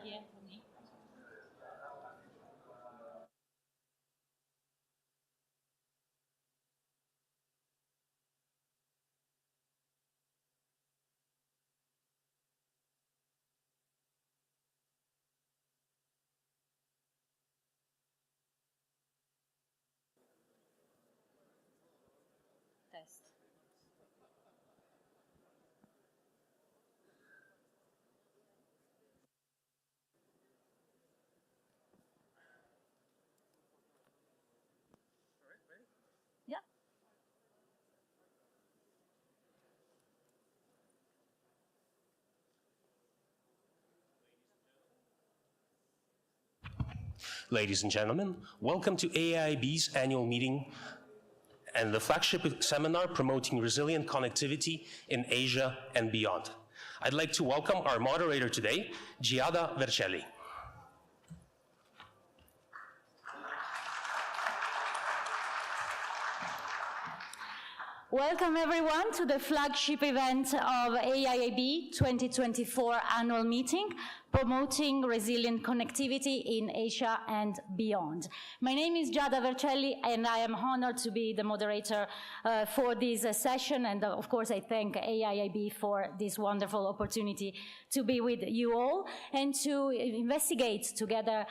here for me. Test. Yeah. Ladies and gentlemen, welcome to AIIB's annual meeting and the flagship seminar promoting resilient connectivity in Asia and beyond. I'd like to welcome our moderator today, Giada Vercelli. Welcome everyone to the flagship event of AIIB 2024 Annual Meeting, promoting resilient connectivity in Asia and beyond. My name is Giada Vercelli and I am honored to be the moderator for this session, and of course I thank AIIB for this wonderful opportunity to be with you all and to investigate together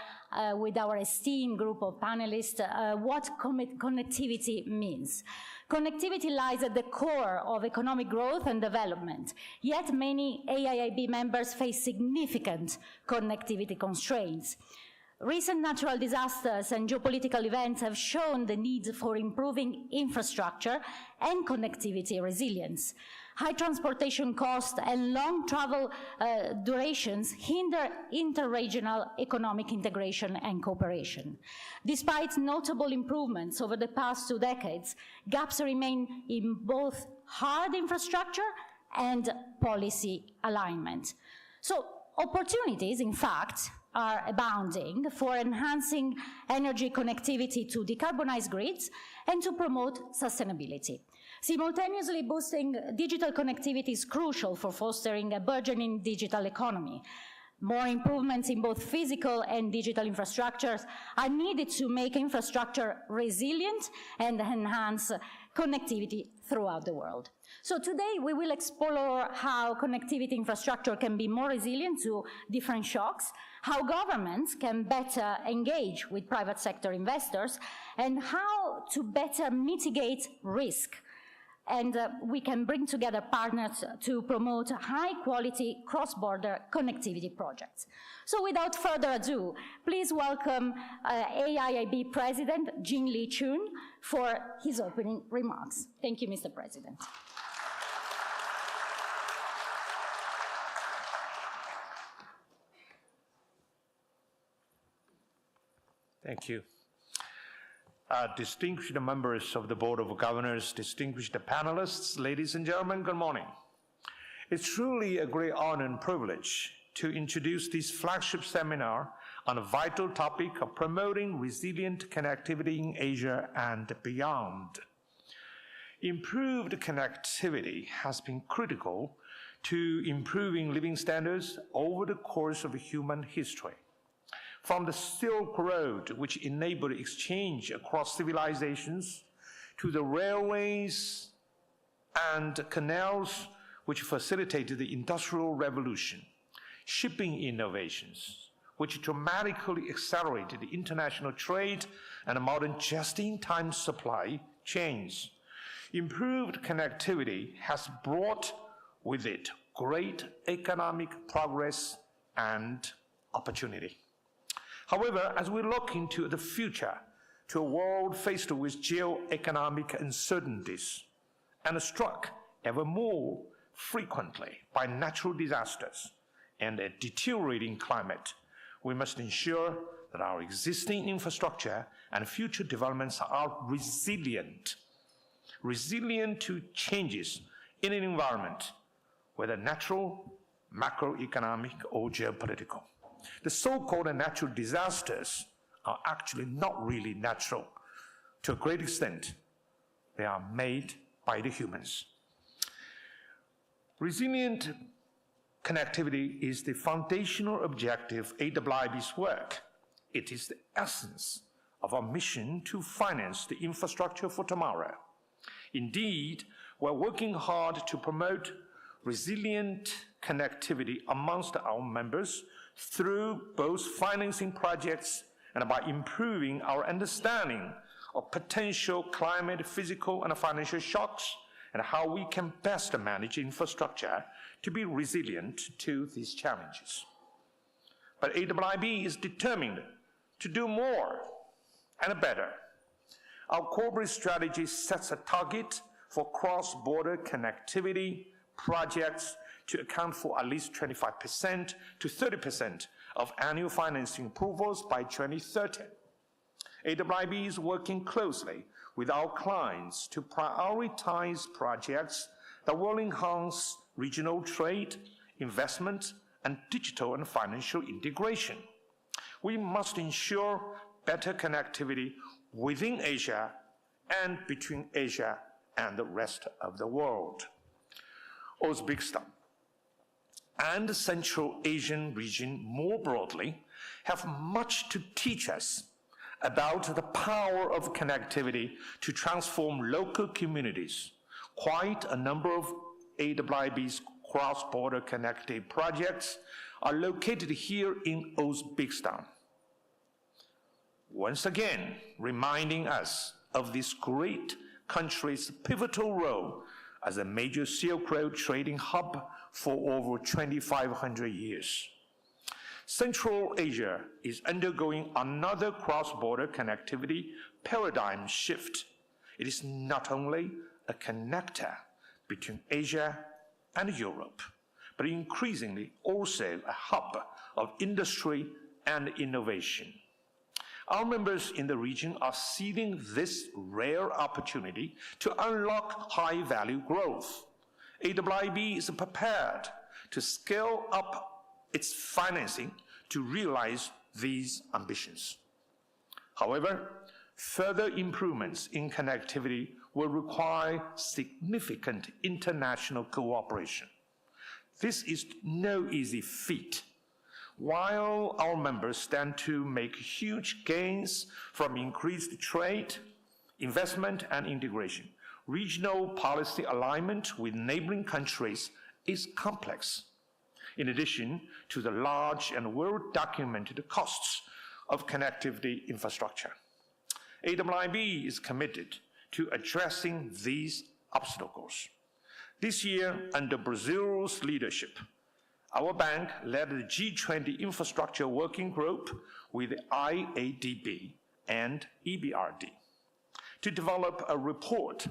with our esteemed group of panelists what connectivity means. Connectivity lies at the core of economic growth and development, yet many AIIB members face significant connectivity constraints. Recent natural disasters and geopolitical events have shown the need for improving infrastructure and connectivity resilience. High transportation costs and long travel durations hinder interregional economic integration and cooperation. Despite notable improvements over the past 2 decades, gaps remain in both hard infrastructure and policy alignment. So opportunities, in fact, are abounding for enhancing energy connectivity to decarbonize grids and to promote sustainability. Simultaneously boosting digital connectivity is crucial for fostering a burgeoning digital economy. More improvements in both physical and digital infrastructures are needed to make infrastructure resilient and enhance connectivity throughout the world. So today we will explore how connectivity infrastructure can be more resilient to different shocks, how governments can better engage with private sector investors, and how to better mitigate risk. And we can bring together partners to promote high-quality cross-border connectivity projects. So without further ado, please welcome AIIB President Jin-Lee Chun for his opening remarks. Thank you, Mr. President. Thank you. Distinguished members of the Board of Governors, distinguished panelists, ladies and gentlemen, good morning. It's truly a great honor and privilege to introduce this flagship seminar on a vital topic of promoting resilient connectivity in Asia and beyond. Improved connectivity has been critical to improving living standards over the course of human history. From the Silk Road, which enabled exchange across civilizations, to the railways and canals, which facilitated the Industrial Revolution, shipping innovations, which dramatically accelerated the international trade and modern just-in-time supply chains. Improved connectivity has brought with it great economic progress and opportunity. However, as we look into the future, to a world faced with geo-economic uncertainties and struck ever more frequently by natural disasters and a deteriorating climate, we must ensure that our existing infrastructure and future developments are resilient to changes in an environment, whether natural, macroeconomic, or geopolitical. The so-called natural disasters are actually not really natural. To a great extent, they are made by the humans. Resilient Connectivity is the foundational objective of AIIB's work. It is the essence of our mission to finance the infrastructure for tomorrow. Indeed, we're working hard to promote resilient connectivity amongst our members through both financing projects and by improving our understanding of potential climate, physical, and financial shocks, and how we can best manage infrastructure to be resilient to these challenges. But AIIB is determined to do more and better. Our corporate strategy sets a target for cross-border connectivity projects to account for at least 25% to 30% of annual financing approvals by 2030. AIIB is working closely with our clients to prioritize projects that will enhance regional trade, investment, and digital and financial integration. We must ensure better connectivity within Asia and between Asia and the rest of the world. Uzbekistan and the Central Asian region more broadly have much to teach us about the power of connectivity to transform local communities. Quite a number of AIIB's cross-border connectivity projects are located here in Uzbekistan. Once again, reminding us of this great country's pivotal role as a major Silk Road trading hub for over 2,500 years. Central Asia is undergoing another cross-border connectivity paradigm shift. It is not only a connector between Asia and Europe, but increasingly also a hub of industry and innovation. Our members in the region are seizing this rare opportunity to unlock high-value growth. AIIB is prepared to scale up its financing to realize these ambitions. However, further improvements in connectivity will require significant international cooperation. This is no easy feat. While our members stand to make huge gains from increased trade, investment, and integration, regional policy alignment with neighboring countries is complex. In addition to the large and well-documented costs of connectivity infrastructure, AIIB is committed to addressing these obstacles. This year, under Brazil's leadership, our bank led the G20 Infrastructure Working Group with the AIIB and EBRD to develop a report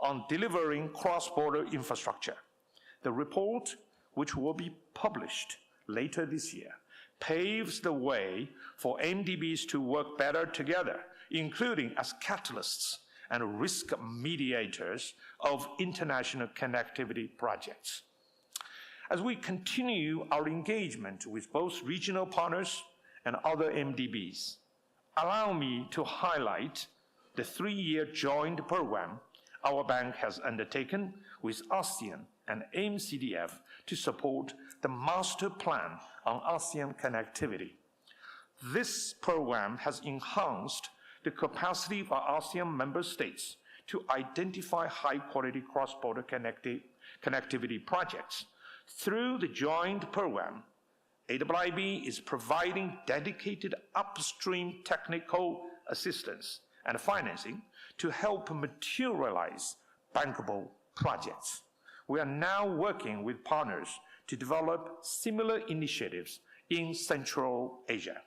on delivering cross-border infrastructure. The report, which will be published later this year, paves the way for MDBs to work better together, including as catalysts and risk mediators of international connectivity projects. As we continue our engagement with both regional partners and other MDBs, allow me to highlight the 3-year joint program our bank has undertaken with ASEAN and AMCDF to support the Master Plan on ASEAN Connectivity. This program has enhanced the capacity of our ASEAN member states to identify high-quality cross-border connectivity projects. Through the joint program, AIIB is providing dedicated upstream technical assistance and financing to help materialize bankable projects. We are now working with partners to develop similar initiatives in Central Asia.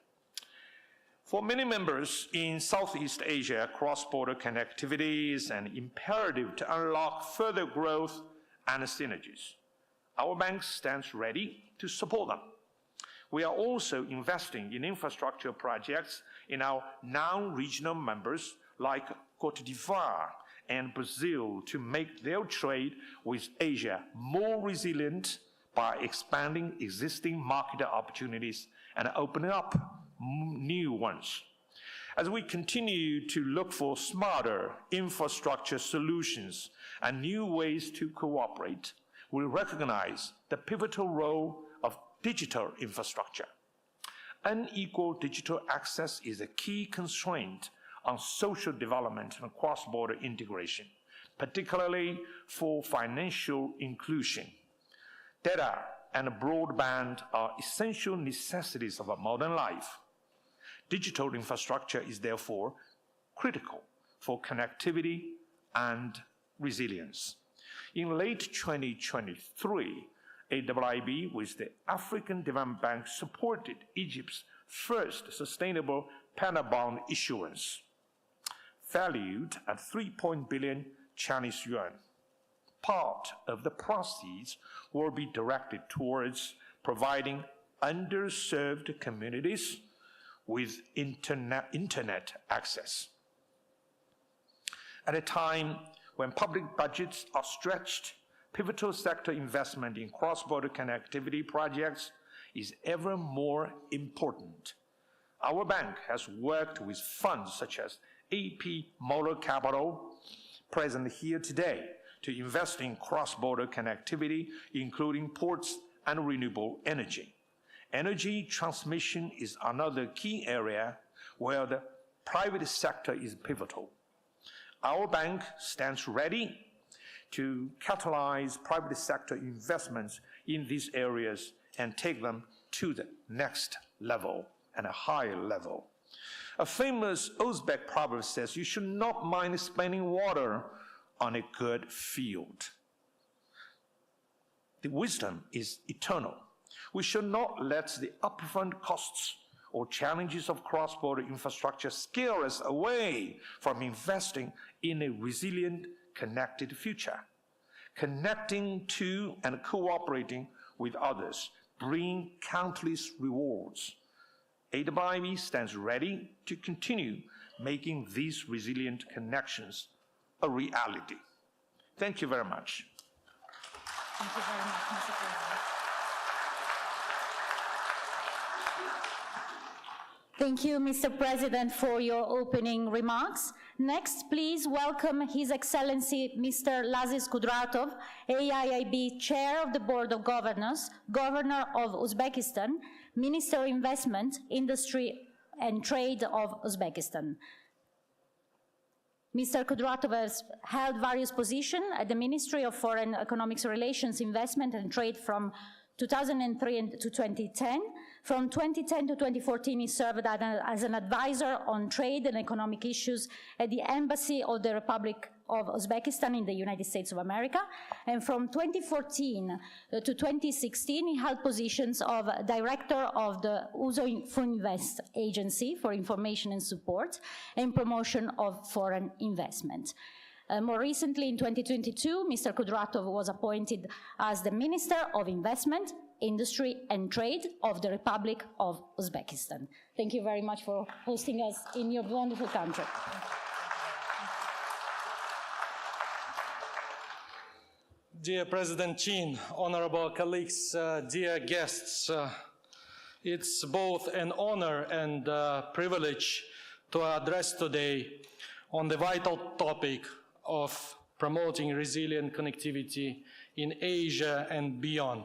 For many members in Southeast Asia, cross-border connectivity is an imperative to unlock further growth and synergies. Our bank stands ready to support them. We are also investing in infrastructure projects in our non-regional members like Côte d'Ivoire and Brazil to make their trade with Asia more resilient by expanding existing market opportunities and opening up new ones. As we continue to look for smarter infrastructure solutions and new ways to cooperate, we recognize the pivotal role digital infrastructure. Unequal digital access is a key constraint on social development and cross-border integration, particularly for financial inclusion. Data and broadband are essential necessities of a modern life. Digital infrastructure is therefore critical for connectivity and resilience. In late 2023, AIIB, with the African Development Bank, supported Egypt's first sustainable Panda bond issuance, valued at 3 billion Chinese yuan. Part of the proceeds will be directed towards providing underserved communities with internet access. At a time when public budgets are stretched, pivotal sector investment in cross-border connectivity projects is ever more important. Our bank has worked with funds such as AP Motor Capital, present here today, to invest in cross-border connectivity, including ports and renewable energy. Energy transmission is another key area where the private sector is pivotal. Our bank stands ready to catalyze private sector investments in these areas and take them to the next level and a higher level. A famous Uzbek proverb says, "You should not mind spending water on a good field." The wisdom is eternal. We should not let the upfront costs or challenges of cross-border infrastructure scare us away from investing in a resilient, connected future. Connecting to and cooperating with others bring countless rewards. AIIB stands ready to continue making these resilient connections a reality. Thank you very much. Thank you very much, Mr. President. Thank you, Mr. President, for your opening remarks. Next, please welcome His Excellency Mr. Laziz Kudratov, AIIB Chair of the Board of Governors, Governor of Uzbekistan, Minister of Investment, Industry and Trade of Uzbekistan. Mr. Kudratov has held various positions at the Ministry of Foreign Economic Relations, Investment and Trade from 2003 to 2010. From 2010 to 2014, he served as an advisor on trade and economic issues at the Embassy of the Republic of Uzbekistan in the United States of America. And from 2014 to 2016, he held positions of Director of the Uzinvest Agency for Information and Support and Promotion of Foreign Investment. More recently, in 2022, Mr. Kudratov was appointed as the Minister of Investment, Industry and Trade of the Republic of Uzbekistan. Thank you very much for hosting us in your wonderful country. Dear President Chin, honorable colleagues, dear guests, it's both an honor and a privilege to address today on the vital topic of promoting resilient connectivity in Asia and beyond.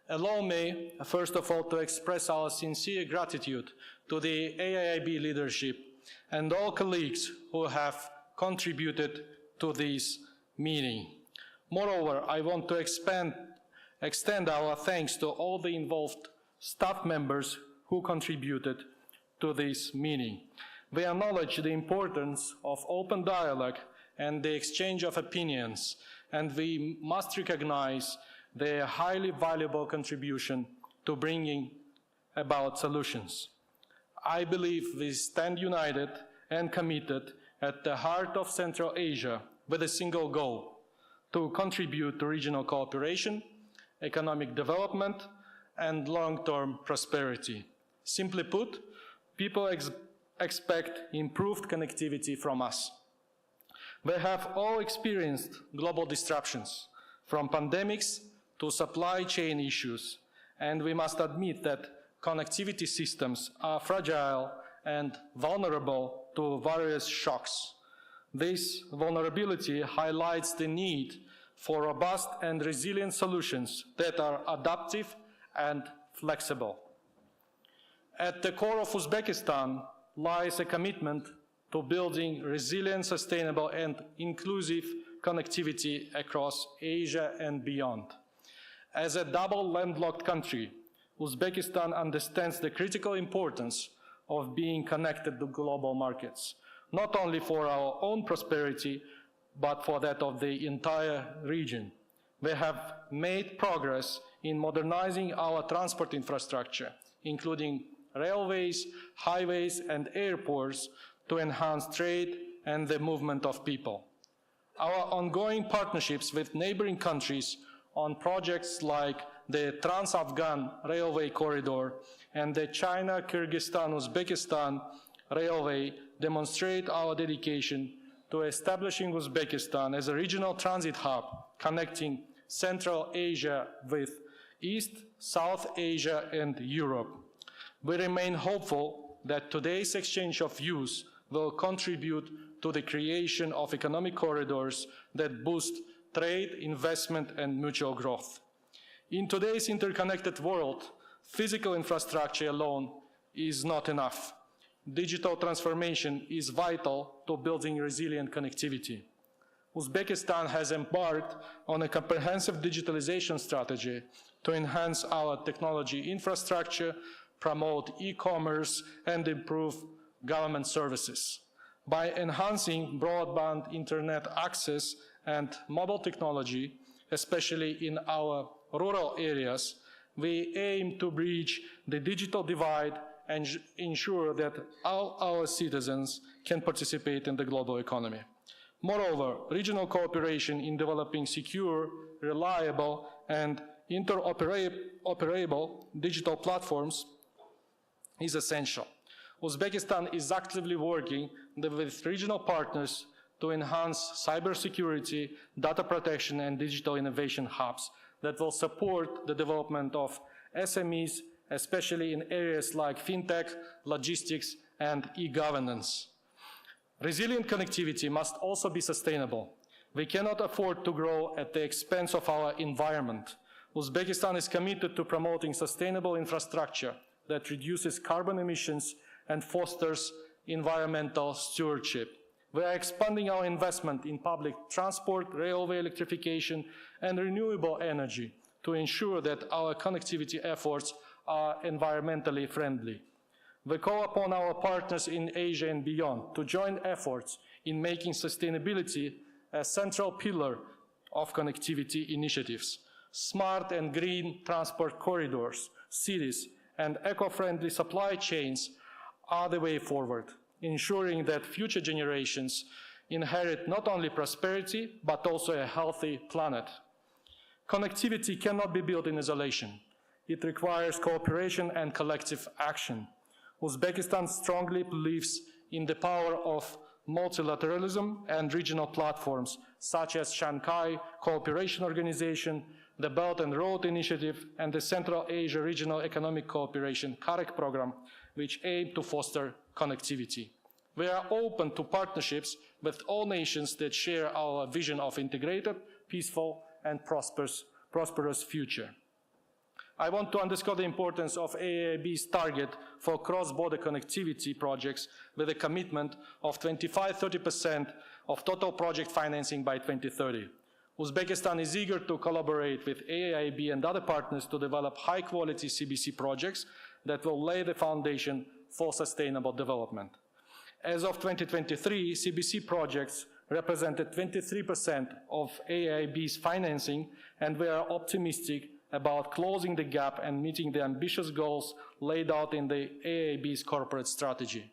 Allow me, first of all, to express our sincere gratitude to the AIIB leadership and all colleagues who have contributed to this meeting. Moreover, I want to extend our thanks to all the involved staff members who contributed to this meeting. We acknowledge the importance of open dialogue and the exchange of opinions, and we must recognize their highly valuable contribution to bringing about solutions. I believe we stand united and committed at the heart of Central Asia with a single goal: to contribute to regional cooperation, economic development, and long-term prosperity. Simply put, people expect improved connectivity from us. We have all experienced global disruptions, from pandemics to supply chain issues, and we must admit that connectivity systems are fragile and vulnerable to various shocks. This vulnerability highlights the need for robust and resilient solutions that are adaptive and flexible. At the core of Uzbekistan lies a commitment to building resilient, sustainable, and inclusive connectivity across Asia and beyond. As a double landlocked country, Uzbekistan understands the critical importance of being connected to global markets, not only for our own prosperity, but for that of the entire region. We have made progress in modernizing our transport infrastructure, including railways, highways, and airports, to enhance trade and the movement of people. Our ongoing partnerships with neighboring countries on projects like the Trans-Afghan Railway Corridor and the China-Kyrgyzstan-Uzbekistan Railway demonstrate our dedication to establishing Uzbekistan as a regional transit hub connecting Central Asia with East, South Asia, and Europe. We remain hopeful that today's exchange of views will contribute to the creation of economic corridors that boost trade, investment, and mutual growth. In today's interconnected world, physical infrastructure alone is not enough. Digital transformation is vital to building resilient connectivity. Uzbekistan has embarked on a comprehensive digitalization strategy to enhance our technology infrastructure, promote e-commerce, and improve government services. By enhancing broadband internet access and mobile technology, especially in our rural areas, we aim to bridge the digital divide and ensure that all our citizens can participate in the global economy. Moreover, regional cooperation in developing secure, reliable, and interoperable digital platforms is essential. Uzbekistan is actively working with regional partners to enhance cybersecurity, data protection, and digital innovation hubs that will support the development of SMEs, especially in areas like fintech, logistics, and e-governance. Resilient connectivity must also be sustainable. We cannot afford to grow at the expense of our environment. Uzbekistan is committed to promoting sustainable infrastructure that reduces carbon emissions and fosters environmental stewardship. We are expanding our investment in public transport, railway electrification, and renewable energy to ensure that our connectivity efforts are environmentally friendly. We call upon our partners in Asia and beyond to join efforts in making sustainability a central pillar of connectivity initiatives. Smart and green transport corridors, cities, and eco-friendly supply chains are the way forward, ensuring that future generations inherit not only prosperity, but also a healthy planet. Connectivity cannot be built in isolation. It requires cooperation and collective action. Uzbekistan strongly believes in the power of multilateralism and regional platforms, such as Shanghai Cooperation Organization, the Belt and Road Initiative, and the Central Asia Regional Economic Cooperation CAREC program, which aim to foster connectivity. We are open to partnerships with all nations that share our vision of integrated, peaceful, and prosperous future. I want to underscore the importance of AIIB's target for cross-border connectivity projects with a commitment of 25–30% of total project financing by 2030. Uzbekistan is eager to collaborate with AIIB and other partners to develop high-quality CBC projects that will lay the foundation for sustainable development. As of 2023, CBC projects represented 23% of AIIB's financing, and we are optimistic about closing the gap and meeting the ambitious goals laid out in the AIIB's corporate strategy.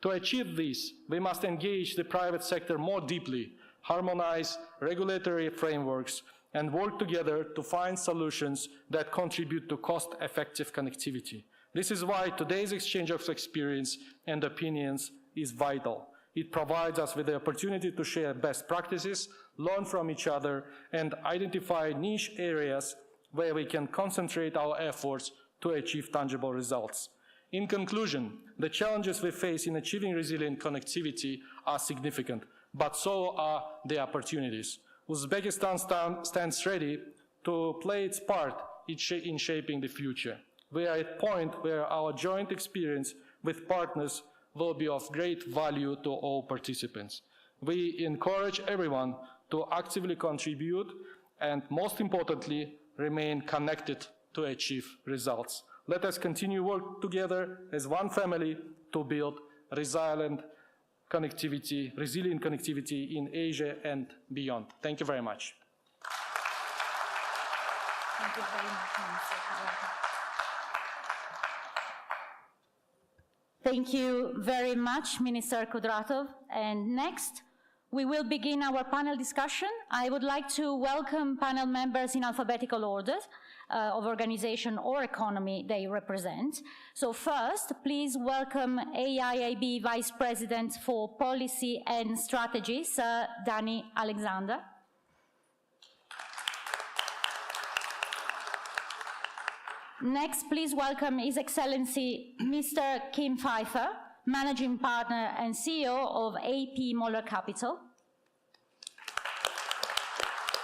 To achieve this, we must engage the private sector more deeply, harmonize regulatory frameworks, and work together to find solutions that contribute to cost-effective connectivity. This is why today's exchange of experience and opinions is vital. It provides us with the opportunity to share best practices, learn from each other, and identify niche areas where we can concentrate our efforts to achieve tangible results. In conclusion, the challenges we face in achieving resilient connectivity are significant, but so are the opportunities. Uzbekistan stands ready to play its part in shaping the future. We are at a point where our joint experience with partners will be of great value to all participants. We encourage everyone to actively contribute and, most importantly, remain connected to achieve results. Let us continue work together as one family to build resilient connectivity in Asia and beyond. Thank you very much. Thank you very much, Minister. Thank you very much, Minister Kudratov. And next, we will begin our panel discussion. I would like to welcome panel members in alphabetical order of organization or economy they represent. So first, please welcome AIIB Vice President for Policy and Strategy, Sir Danny Alexander. Next, please welcome His Excellency Mr. Kim Pfeiffer, Managing Partner and CEO of AP Moller Capital.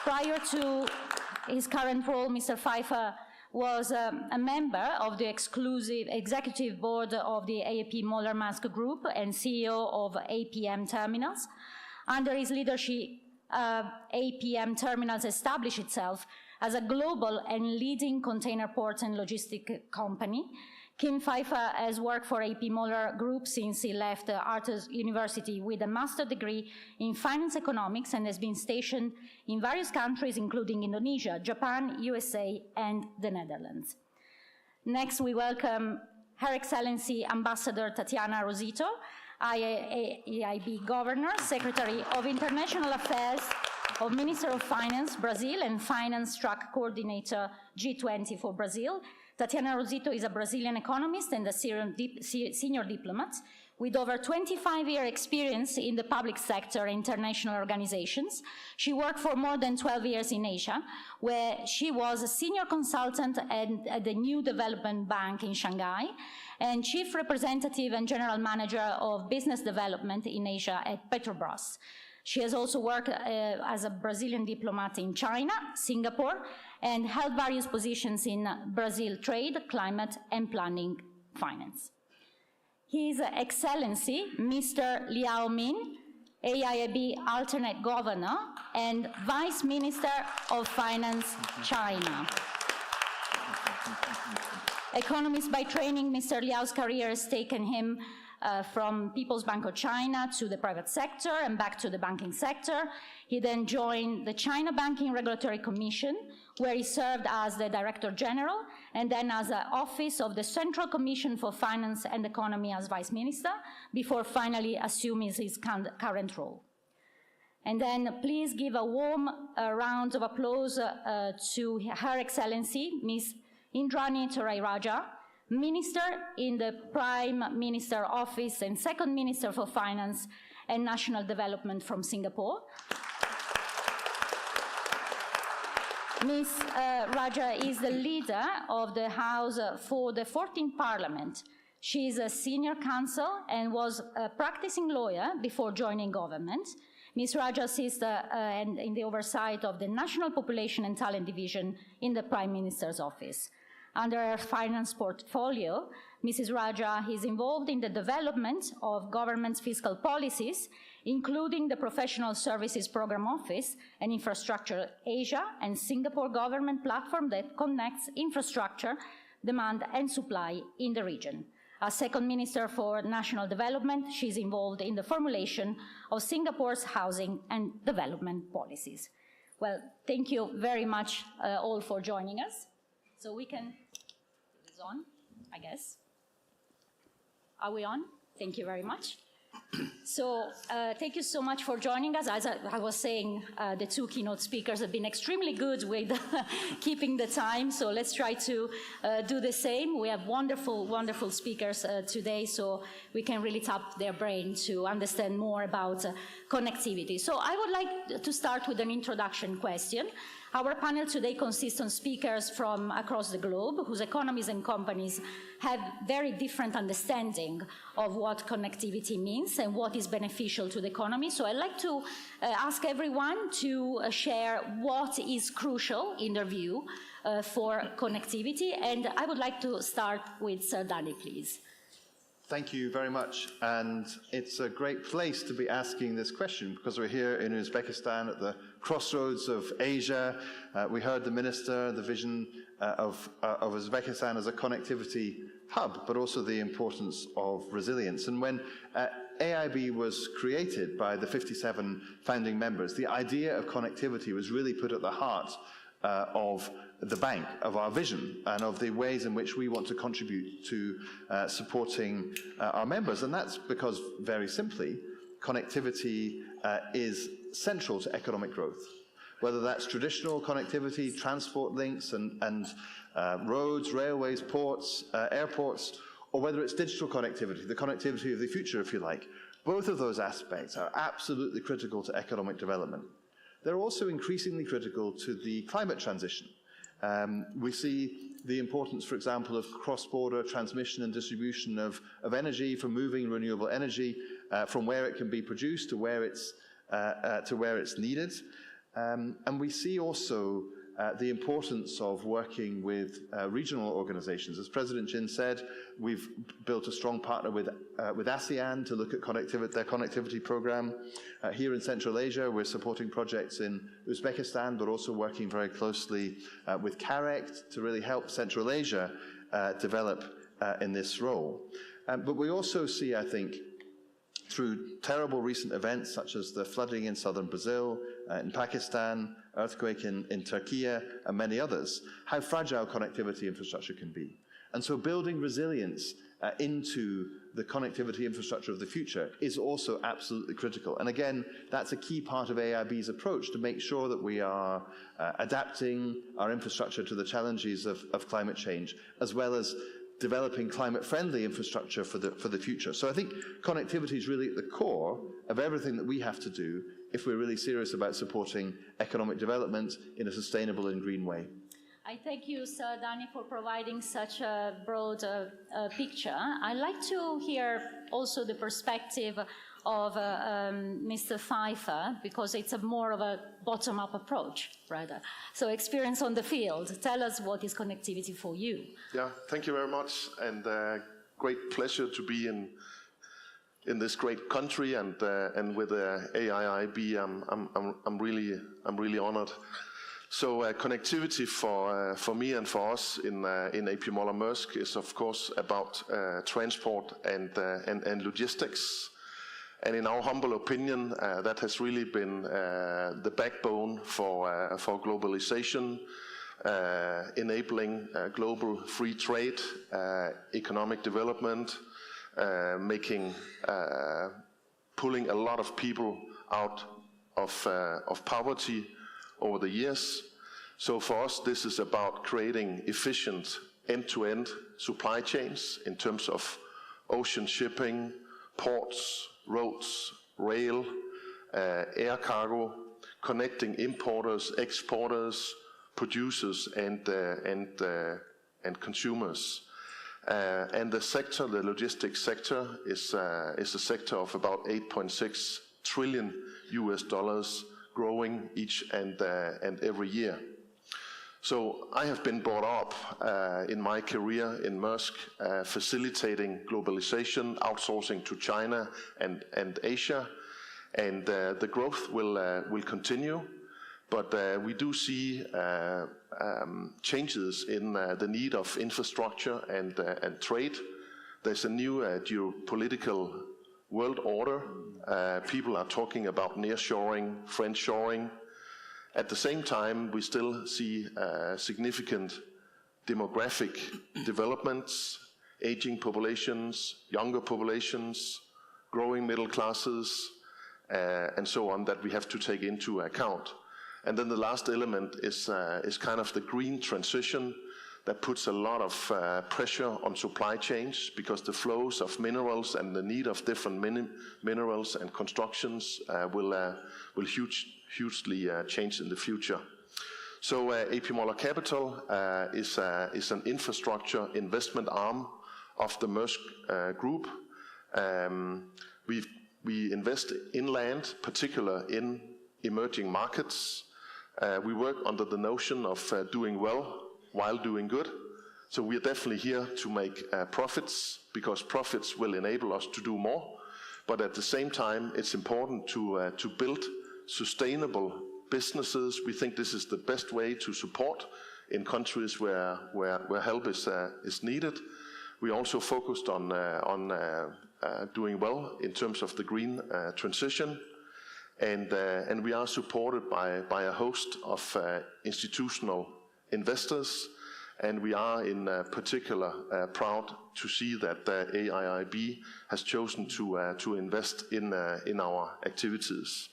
Prior to his current role, Mr. Pfeiffer was a member of the exclusive executive board of the AP Moller Maersk Group and CEO of APM Terminals. Under his leadership, APM Terminals established itself as a global and leading container port and logistic company. Kim Pfeiffer has worked for AP Moller Group since he left Arthur's University with a master's degree in finance economics and has been stationed in various countries, including Indonesia, Japan, USA, and the Netherlands. Next, we welcome Her Excellency Ambassador Tatiana Rosito, AIIB Governor, Secretary of International Affairs of Minister of Finance, Brazil, and Finance Track Coordinator, G20 for Brazil. Tatiana Rosito is a Brazilian economist and a senior diplomat with over 25-year experience in the public sector and international organizations. She worked for more than 12 years in Asia, where she was a senior consultant at the New Development Bank in Shanghai and chief representative and general manager of business development in Asia at Petrobras. She has also worked as a Brazilian diplomat in China, Singapore, and held various positions in Brazil trade, climate, and planning finance. His Excellency, Mr. Liao Min, AIIB alternate governor and Vice Minister of Finance, China. Economist by training, Mr. Liao's career has taken him from People's Bank of China to the private sector and back to the banking sector. He then joined the China Banking Regulatory Commission, where he served as the Director General and then as the Office of the Central Commission for Finance and Economy as Vice Minister, before finally assuming his current role. And then please give a warm round of applause to Her Excellency, Ms. Indrani Torai-Raja, Minister in the Prime Minister Office and Second Minister for Finance and National Development from Singapore. Ms. Raja is the leader of the House for the 14th Parliament. She is a senior counsel and was a practicing lawyer before joining government. Ms. Raja assists in the oversight of the National Population and Talent Division in the Prime Minister's Office. Under her finance portfolio, Mrs. Raja is involved in the development of government's fiscal policies, including the Professional Services Program Office and Infrastructure Asia and Singapore government platform that connects infrastructure, demand and supply in the region. As Second Minister for National Development, she is involved in the formulation of Singapore's housing and development policies. Well, thank you very much all for joining us. So we can, is on, I guess. Are we on? Thank you very much. So thank you so much for joining us. As I was saying, the two keynote speakers have been extremely good with keeping the time, so let's try to do the same. We have wonderful, wonderful speakers today, so we can really tap their brain to understand more about connectivity. So I would like to start with an introduction question. Our panel today consists of speakers from across the globe whose economies and companies have very different understanding of what connectivity means and what is beneficial to the economy. So I'd like to ask everyone to share what is crucial in their view for connectivity. And I would like to start with Sir Danny, please. Thank you very much, and it's a great place to be asking this question because we're here in Uzbekistan at the crossroads of Asia. We heard the minister, the vision of Uzbekistan as a connectivity hub, but also the importance of resilience. And when AIIB was created by the 57 founding members, the idea of connectivity was really put at the heart of the bank, of our vision, and of the ways in which we want to contribute to supporting our members. And that's because, very simply, connectivity is central to economic growth. Whether that's traditional connectivity, transport links and roads, railways, ports, airports, or whether it's digital connectivity, the connectivity of the future, if you like. Both of those aspects are absolutely critical to economic development. They're also increasingly critical to the climate transition. We see the importance, for example, of cross-border transmission and distribution of energy, from moving renewable energy from where it can be produced to where it's needed. And we see also the importance of working with regional organizations. As President Jin said, we've built a strong partner with ASEAN to look at their connectivity program. Here in Central Asia, we're supporting projects in Uzbekistan, but also working very closely with CARECT to really help Central Asia develop in this role. But we also see, I think, through terrible recent events such as the flooding in southern Brazil, in Pakistan, earthquake in Turkey, and many others, how fragile connectivity infrastructure can be. And so building resilience into the connectivity infrastructure of the future is also absolutely critical. And again, that's a key part of AIIB's approach, to make sure that we are adapting our infrastructure to the challenges of climate change, as well as developing climate-friendly infrastructure for the future. So I think connectivity is really at the core of everything that we have to do if we're really serious about supporting economic development in a sustainable and green way. I thank you, Sir Danny, for providing such a broad picture. I'd like to hear also the perspective of Mr. Pfeiffer, because it's more of a bottom-up approach, rather. So experience on the field. Tell us what is connectivity for you. Yeah, thank you very much, and great pleasure to be in this great country, and with AIIB, I'm really honored. So connectivity for me and for us in AP Moller Maersk is of course about transport and logistics. And in our humble opinion, that has really been the backbone for globalization, enabling global free trade, economic development, pulling a lot of people out of poverty over the years. So for us, this is about creating efficient end-to-end supply chains in terms of ocean shipping, ports, roads, rail, air cargo, connecting importers, exporters, producers, and consumers. And the sector, the logistics sector, is a sector of about $8.6 trillion, growing each and every year. So I have been brought up in my career in Maersk, facilitating globalization, outsourcing to China and Asia, and the growth will continue. But we do see changes in the need of infrastructure and trade. There's a new geopolitical world order. People are talking about nearshoring, friendshoring. At the same time, we still see significant demographic developments, aging populations, younger populations, growing middle classes, and so on, that we have to take into account. And then the last element is kind of the green transition. that puts a lot of pressure on supply chains because the flows of minerals and the need of different minerals and constructions will hugely change in the future. So AP Moller Capital is an infrastructure investment arm of the Maersk Group. We invest inland, particularly in emerging markets. We work under the notion of doing well while doing good. So we are definitely here to make profits, because profits will enable us to do more. But at the same time, it's important to build sustainable businesses. We think this is the best way to support in countries where help is needed. We also focused on doing well in terms of the green transition. And we are supported by a host of institutional investors, and we are in particular proud to see that AIIB has chosen to invest in our activities.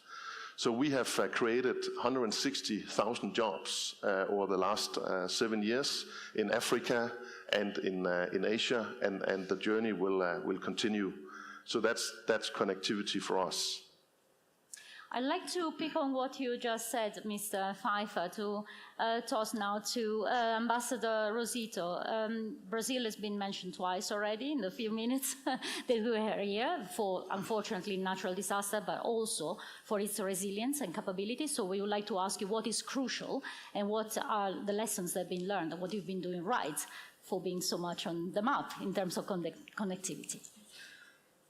So we have created 160,000 jobs over the last 7 years in Africa and in Asia, and the journey will continue. So that's connectivity for us. I'd like to pick on what you just said, Mr. Pfeiffer, to toss now to Ambassador Rosito. Brazil has been mentioned twice already in the few minutes that we were here for, unfortunately, natural disaster, but also for its resilience and capability. So we would like to ask you what is crucial and what are the lessons that have been learned and what you've been doing right for being so much on the map in terms of connectivity.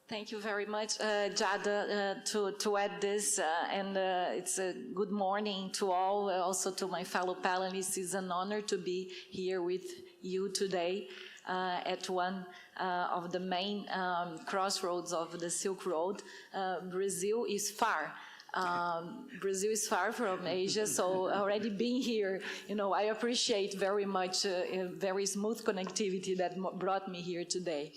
Thank you very much, Jada, to add this, and it's a good morning to all, also to my fellow panelists. It's an honor to be here with you today at one of the main crossroads of the Silk Road. Brazil is far. Brazil is far from Asia, so already being here, I appreciate very much a very smooth connectivity that brought me here today.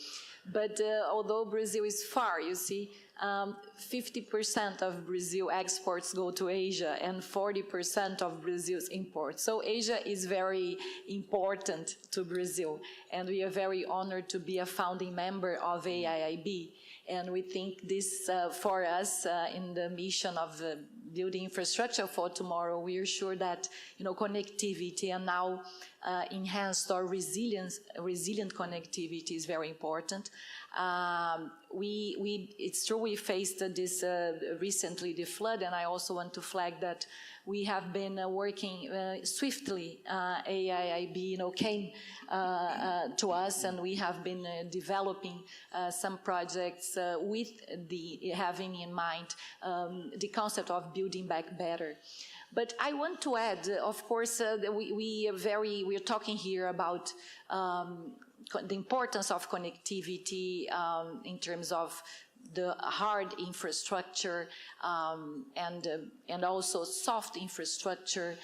But although Brazil is far, you see, 50% of Brazil exports go to Asia and 40% of Brazil's imports. So Asia is very important to Brazil, and we are very honored to be a founding member of AIIB. And we think this, for us, in the mission of building infrastructure for tomorrow, we are sure that, connectivity and now enhanced or resilient connectivity is very important. It's true we faced this recently, the flood, and I also want to flag that we have been working swiftly. AIIB, came to us, and we have been developing some projects with having in mind the concept of building back better. But I want to add, of course, we are talking here about the importance of connectivity in terms of the hard infrastructure and also soft infrastructure,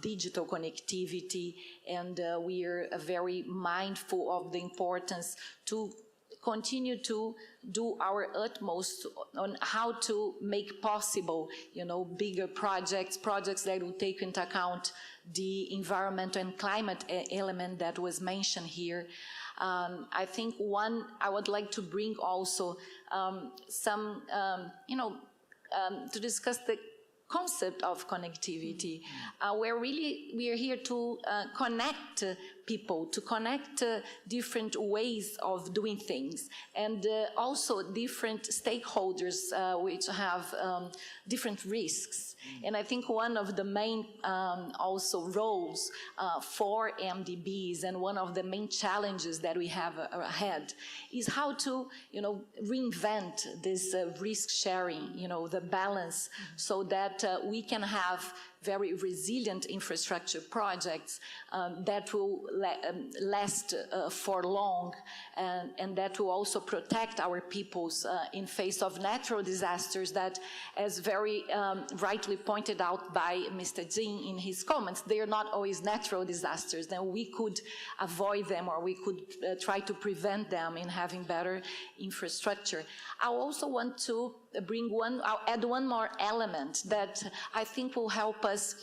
digital connectivity, and we are very mindful of the importance to continue to do our utmost on how to make possible, bigger projects that will take into account the environmental and climate element that was mentioned here. I think I would like to bring also some, to discuss the concept of connectivity, where really we are here to connect people, to connect different ways of doing things, and also different stakeholders which have different risks. And I think one of the main also roles for MDBs, and one of the main challenges that we have ahead, is how to reinvent this risk sharing, the balance, so that we can have very resilient infrastructure projects that will last for long, and that will also protect our peoples in face of natural disasters that, as very rightly pointed out by Mr. Jin in his comments, they are not always natural disasters. Then we could avoid them, or we could try to prevent them in having better infrastructure. I also want to I'll add one more element that I think will help us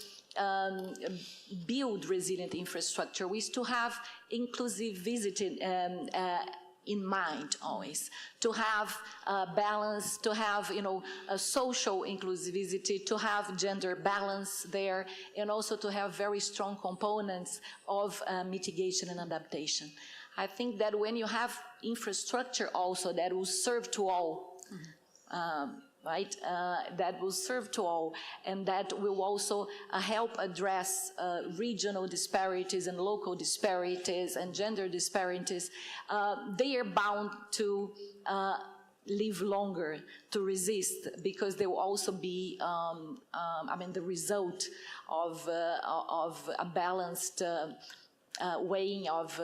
build resilient infrastructure, is to have inclusivity in mind always, to have balance, to have, a social inclusivity, to have gender balance there, and also to have very strong components of mitigation and adaptation. I think that when you have infrastructure also that will serve to all, right? That will serve to all, and that will also help address regional disparities and local disparities and gender disparities. They are bound to live longer, to resist, because they will also be, the result of a balanced weighing of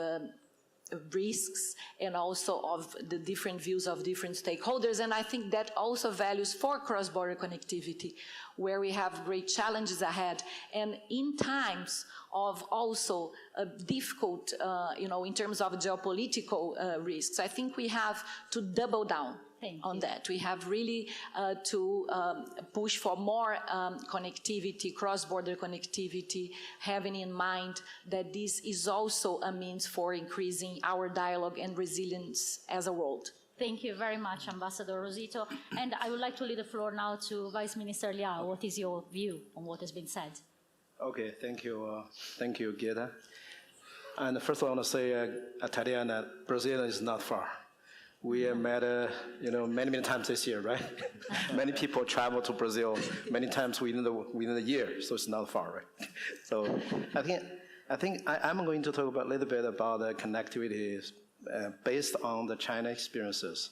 risks and also of the different views of different stakeholders. And I think that also values for cross-border connectivity, where we have great challenges ahead. And in times of also difficult, in terms of geopolitical risks, I think we have to double down on that. We have really to push for more connectivity, cross-border connectivity, having in mind that this is also a means for increasing our dialogue and resilience as a world. Thank you very much, Ambassador Rosito. And I would like to leave the floor now to Vice Minister Liao. What is your view on what has been said? Okay, thank you, Gita. And first I want to say, Tatiana, Brazil is not far. We have met, many times this year, right? Many people travel to Brazil many times within the year, so it's not far, right? So I think I'm going to talk a little bit about the connectivity based on the China experiences.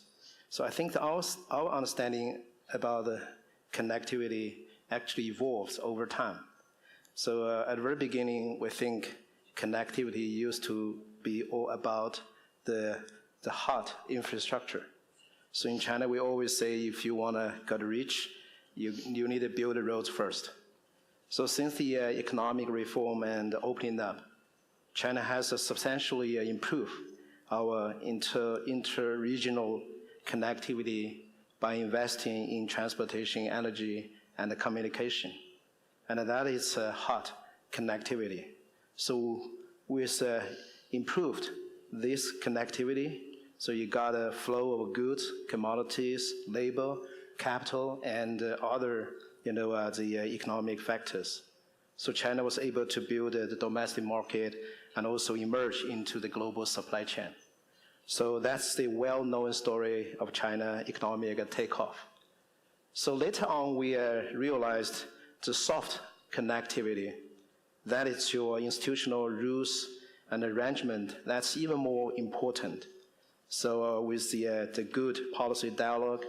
So I think our understanding about the connectivity actually evolves over time. So at the very beginning, we think connectivity used to be all about the hard infrastructure. So in China, we always say if you want to get rich, you need to build the roads first. So since the economic reform and opening up, China has substantially improved our inter-regional connectivity by investing in transportation, energy, and communication. And that is hard connectivity. So with improved this connectivity, so you got a flow of goods, commodities, labor, capital, and other, the economic factors. So China was able to build the domestic market and also emerge into the global supply chain. So that's the well-known story of China economic takeoff. So later on, we realized the soft connectivity, that is your institutional rules and arrangement, that's even more important. So with the good policy dialogue,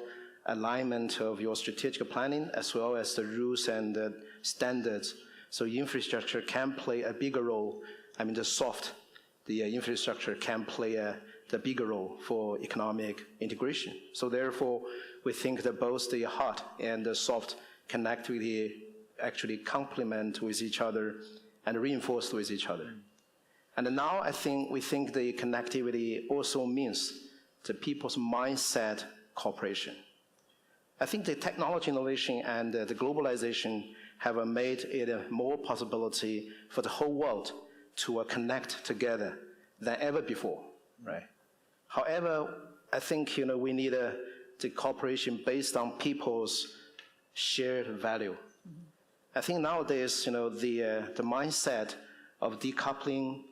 alignment of your strategic planning, as well as the rules and the standards, so infrastructure can play a bigger role. The infrastructure can play the bigger role for economic integration. So therefore, we think that both the hard and the soft connectivity actually complement with each other and reinforce with each other. And now we think the connectivity also means the people's mindset cooperation. I think the technology innovation and the globalization have made it a more possibility for the whole world to connect together than ever before, right? However, I think we need the cooperation based on people's shared value. I think nowadays, the mindset of decoupling,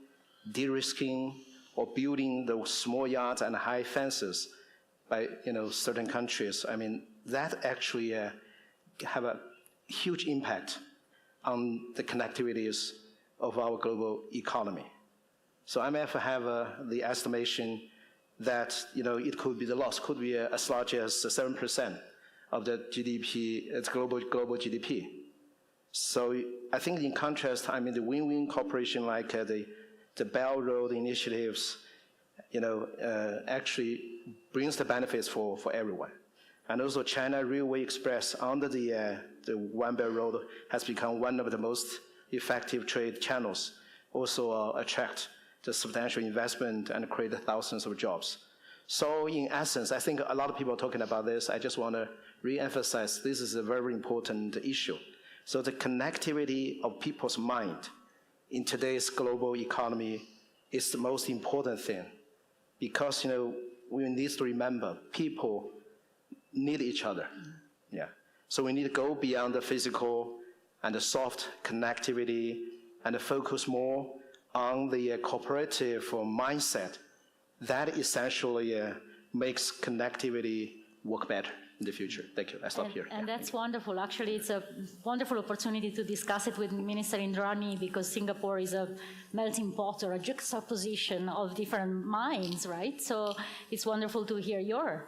de-risking, or building those small yards and high fences by certain countries, that actually have a huge impact on the connectivities of our global economy. So IMF have the estimation that it could be the loss could be as large as 7% of the GDP, it's global GDP. So I think in contrast, the win-win cooperation like the Belt Road initiatives, actually brings the benefits for everyone. And also China Railway Express under the One Belt Road has become one of the most effective trade channels, also attract the substantial investment and create thousands of jobs. So in essence, I think a lot of people are talking about this. I just want to re-emphasize this is a very important issue. So the connectivity of people's mind in today's global economy is the most important thing, because we need to remember people need each other. Yeah. So we need to go beyond the physical and the soft connectivity and focus more on the cooperative mindset that essentially makes connectivity work better in the future. Thank you. I stop here. And that's wonderful. Actually, it's a wonderful opportunity to discuss it with Minister Indrani, because Singapore is a melting pot or a juxtaposition of different minds, right? So it's wonderful to hear your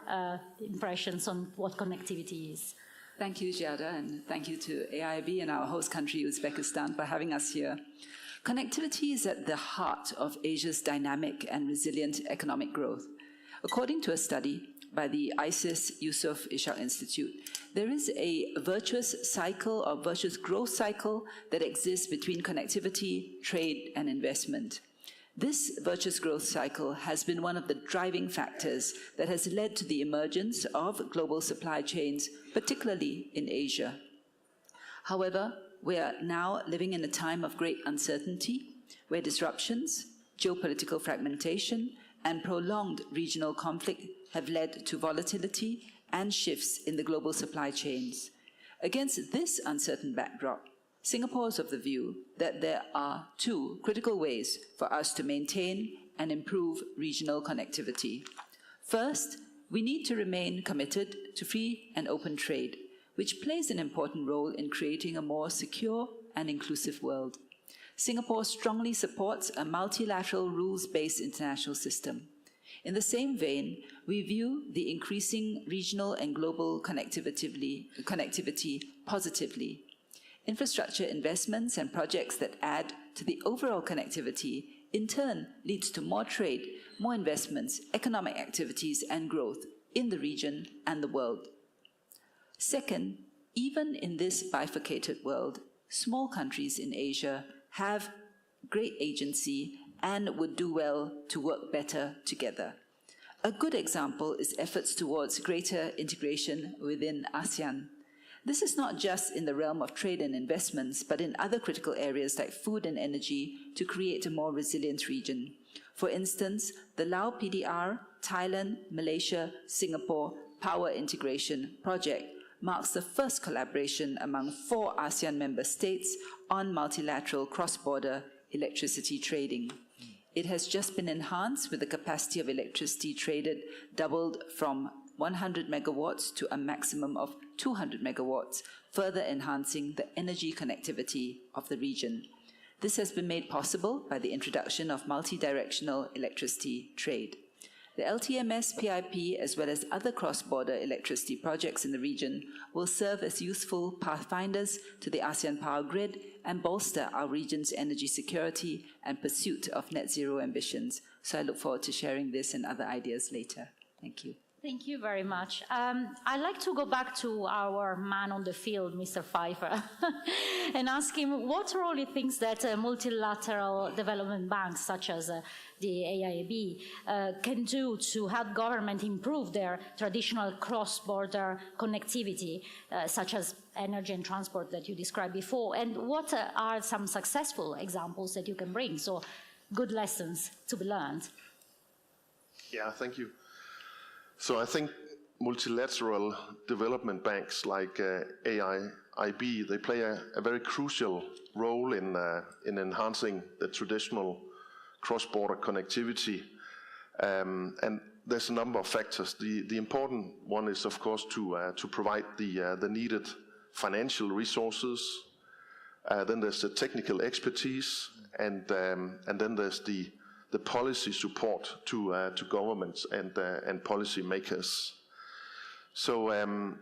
impressions on what connectivity is. Thank you, Giada, and thank you to AIIB and our host country, Uzbekistan, for having us here. Connectivity is at the heart of Asia's dynamic and resilient economic growth. According to a study by the ISIS Yusuf Ishaq Institute, there is a virtuous cycle or virtuous growth cycle that exists between connectivity, trade, and investment. This virtuous growth cycle has been one of the driving factors that has led to the emergence of global supply chains, particularly in Asia. However, we are now living in a time of great uncertainty, where disruptions, geopolitical fragmentation, and prolonged regional conflict have led to volatility and shifts in the global supply chains. Against this uncertain backdrop, Singapore is of the view that there are two critical ways for us to maintain and improve regional connectivity. First, we need to remain committed to free and open trade, which plays an important role in creating a more secure and inclusive world. Singapore strongly supports a multilateral rules-based international system. In the same vein, we view the increasing regional and global connectivity positively. Infrastructure investments and projects that add to the overall connectivity in turn leads to more trade, more investments, economic activities, and growth in the region and the world. Second, even in this bifurcated world, small countries in Asia have great agency and would do well to work better together. A good example is efforts towards greater integration within ASEAN. This is not just in the realm of trade and investments, but in other critical areas like food and energy to create a more resilient region. For instance, the Lao PDR, Thailand, Malaysia, Singapore Power Integration Project marks the first collaboration among 4 ASEAN member states on multilateral cross-border electricity trading. It has just been enhanced with the capacity of electricity traded doubled from 100 megawatts to a maximum of 200 megawatts, further enhancing the energy connectivity of the region. This has been made possible by the introduction of multi-directional electricity trade. The LTMS PIP, as well as other cross-border electricity projects in the region, will serve as useful pathfinders to the ASEAN power grid and bolster our region's energy security and pursuit of net zero ambitions. So I look forward to sharing this and other ideas later. Thank you. Thank you very much. I'd like to go back to our man on the field, Mr. Pfeiffer, and ask him what role he thinks that multilateral development banks, such as the AIIB, can do to help government improve their traditional cross-border connectivity, such as energy and transport that you described before, and what are some successful examples that you can bring, so good lessons to be learned. Yeah, thank you. So I think multilateral development banks like AIIB, they play a very crucial role in enhancing the traditional cross-border connectivity. And there's a number of factors. The important one is, of course, to provide the needed financial resources. Then there's the technical expertise, and then there's the policy support to governments and policy makers. So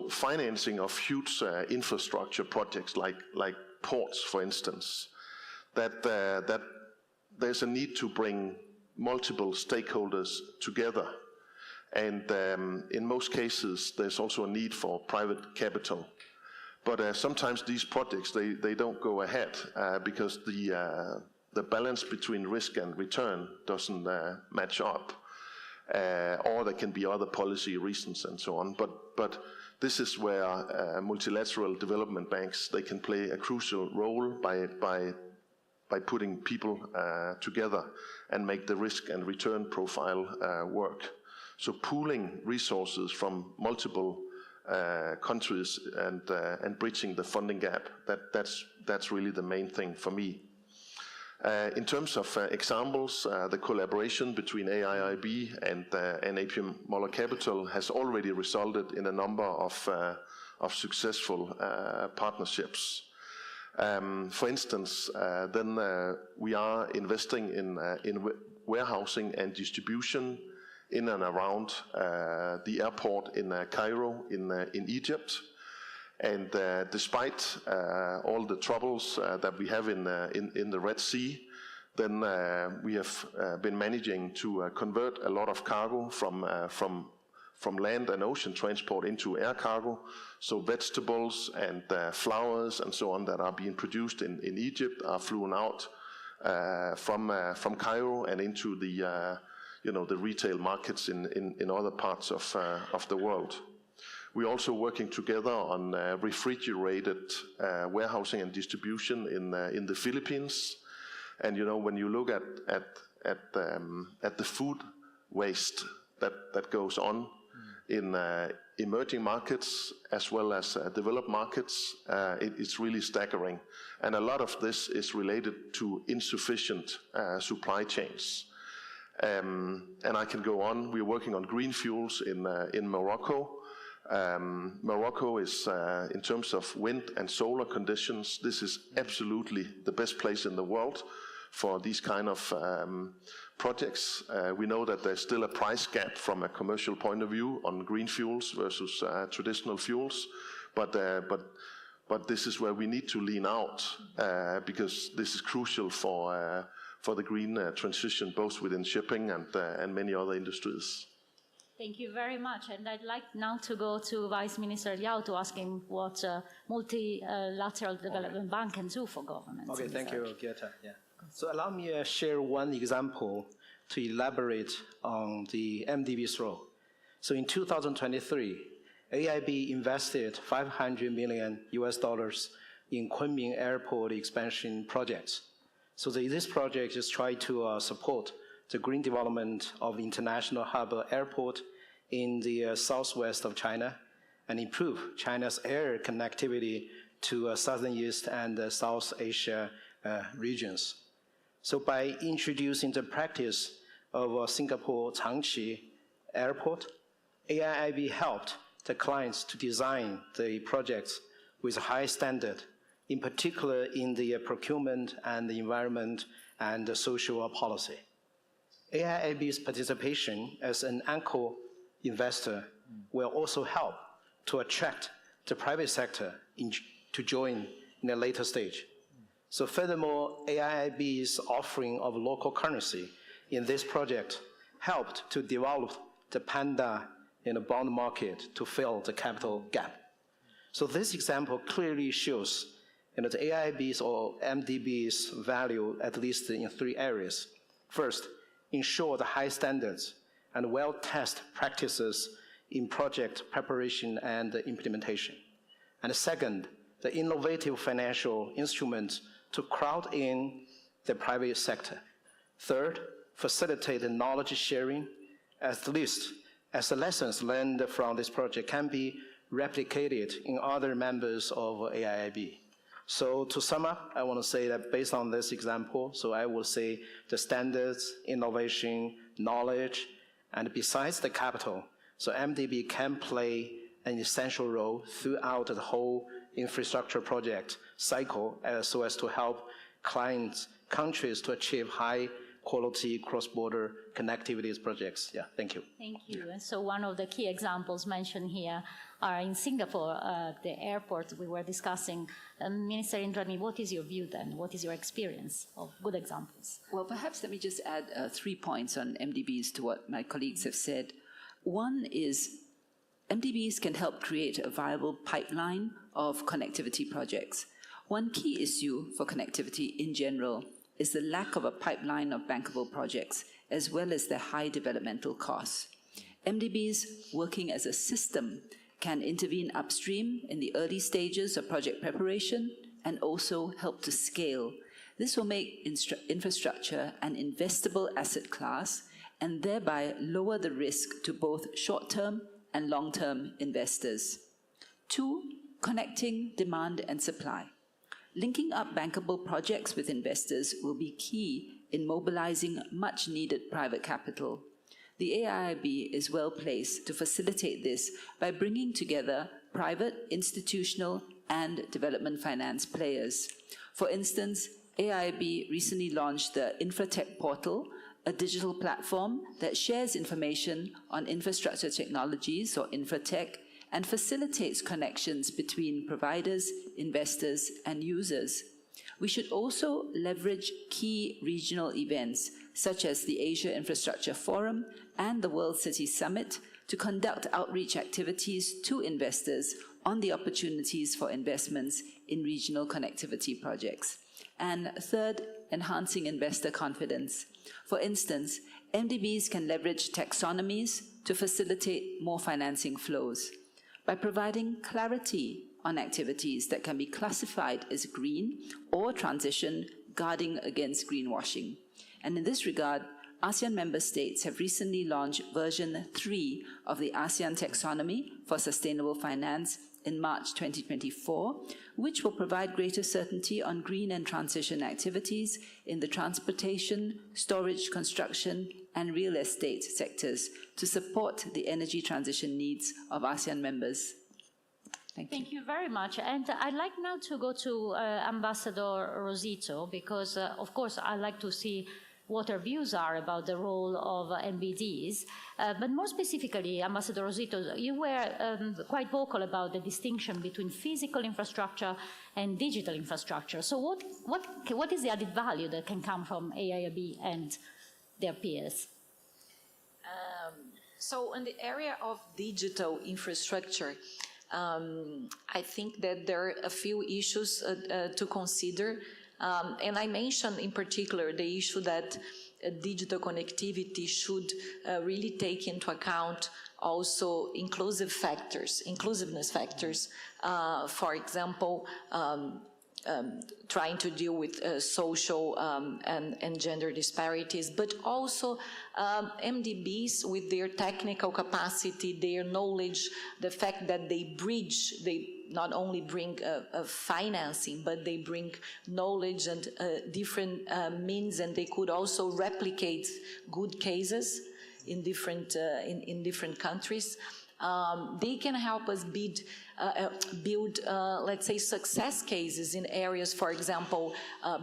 financing of huge infrastructure projects like ports, for instance, that there's a need to bring multiple stakeholders together, and in most cases there's also a need for private capital. But sometimes these projects they don't go ahead because the balance between risk and return doesn't match up, or there can be other policy reasons and so on. But This is where multilateral development banks, they can play a crucial role by putting people together and make the risk and return profile work. So pooling resources from multiple countries and bridging the funding gap, that's really the main thing for me. In terms of examples, the collaboration between AIIB and APM Moller Capital has already resulted in a number of successful partnerships. For instance, we are investing in warehousing and distribution in and around the airport in Cairo in Egypt. And despite all the troubles that we have in the Red Sea, then we have been managing to convert a lot of cargo from land and ocean transport into air cargo. So vegetables and flowers and so on that are being produced in Egypt are flown out from Cairo and into the the retail markets in other parts of the world. We're also working together on refrigerated warehousing and distribution in the Philippines. And when you look at the food waste that goes on in emerging markets as well as developed markets, it's really staggering. And a lot of this is related to insufficient supply chains. And I can go on. We're working on green fuels in Morocco. Morocco is, in terms of wind and solar conditions, this is absolutely the best place in the world for these kind of projects. We know that there's still a price gap from a commercial point of view on green fuels versus traditional fuels, but this is where we need to lean out because this is crucial for the green transition, both within shipping and many other industries. Thank you very much. And I'd like now to go to Vice Minister Liao to ask him what multilateral development bank can do for governments. Okay, thank you, Greta. Yeah. So allow me to share one example to elaborate on the MDB's role. So in 2023, AIIB invested $500 million in Kunming Airport expansion projects. So this project is trying to support the green development of International Harbor Airport in the southwest of China and improve China's air connectivity to Southern East and South Asia regions. So by introducing the practice of Singapore Changchi Airport, AIIB helped the clients to design the projects with high standard, in particular in the procurement and the environment and the social policy. AIIB's participation as an anchor investor will also help to attract the private sector to join in a later stage. So furthermore, AIIB's offering of local currency in this project helped to develop the Panda in the bond market to fill the capital gap. So this example clearly shows the AIIB's or MDB's value, at least in 3 areas. First, ensure the high standards and well-tested practices in project preparation and implementation. And second, the innovative financial instruments to crowd in the private sector. Third, facilitate the knowledge sharing, at least as the lessons learned from this project can be replicated in other members of AIIB. So to sum up, I want to say that based on this example, so I will say the standards, innovation, knowledge, and besides the capital, so MDB can play an essential role throughout the whole infrastructure project cycle so as to help countries to achieve high quality cross-border connectivity projects. Yeah, thank you. Thank you. And so one of the key examples mentioned here are in Singapore, the airport we were discussing. Minister Indrani, what is your view then? What is your experience of good examples? Well, perhaps let me just add 3 points on MDBs to what my colleagues have said. One is MDBs can help create a viable pipeline of connectivity projects. One key issue for connectivity in general is the lack of a pipeline of bankable projects, as well as their high developmental costs. MDBs working as a system can intervene upstream in the early stages of project preparation and also help to scale. This will make infrastructure an investable asset class and thereby lower the risk to both short-term and long-term investors. 2, connecting demand and supply. Linking up bankable projects with investors will be key in mobilizing much-needed private capital. The AIIB is well placed to facilitate this by bringing together private, institutional, and development finance players. For instance, AIIB recently launched the InfraTech Portal, a digital platform that shares information on infrastructure technologies, or InfraTech, and facilitates connections between providers, investors, and users. We should also leverage key regional events, such as the Asia Infrastructure Forum and the World City Summit, to conduct outreach activities to investors on the opportunities for investments in regional connectivity projects. And third, enhancing investor confidence. For instance, MDBs can leverage taxonomies to facilitate more financing flows. By providing clarity on activities that can be classified as green or transition, guarding against greenwashing. And in this regard, ASEAN member states have recently launched version 3 of the ASEAN Taxonomy for Sustainable Finance in March 2024, which will provide greater certainty on green and transition activities in the transportation, storage, construction, and real estate sectors to support the energy transition needs of ASEAN members. Thank you. Thank you very much. And I'd like now to go to Ambassador Rosito, because, of course, I'd like to see what her views are about the role of MBDs. But more specifically, Ambassador Rosito, you were quite vocal about the distinction between physical infrastructure and digital infrastructure. So what is the added value that can come from AIIB and their peers? So in the area of digital infrastructure, I think that there are a few issues to consider. And I mentioned in particular the issue that digital connectivity should really take into account also inclusiveness factors. For example, trying to deal with social and gender disparities, but also MDBs with their technical capacity, their knowledge, the fact that they bridge, they not only bring financing, but they bring knowledge and different means, and they could also replicate good cases in different countries. They can help us build, let's say, success cases in areas, for example,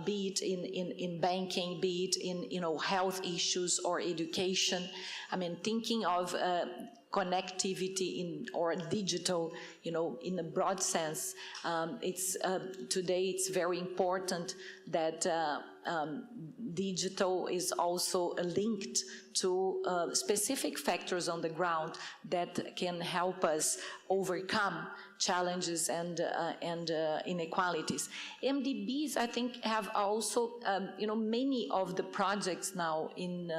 be it in banking, be it in health issues or education. I mean, thinking of connectivity or digital, in a broad sense, today it's very important that digital is also linked to specific factors on the ground that can help us overcome challenges and inequalities. MDBs, I think, have also, many of the projects now in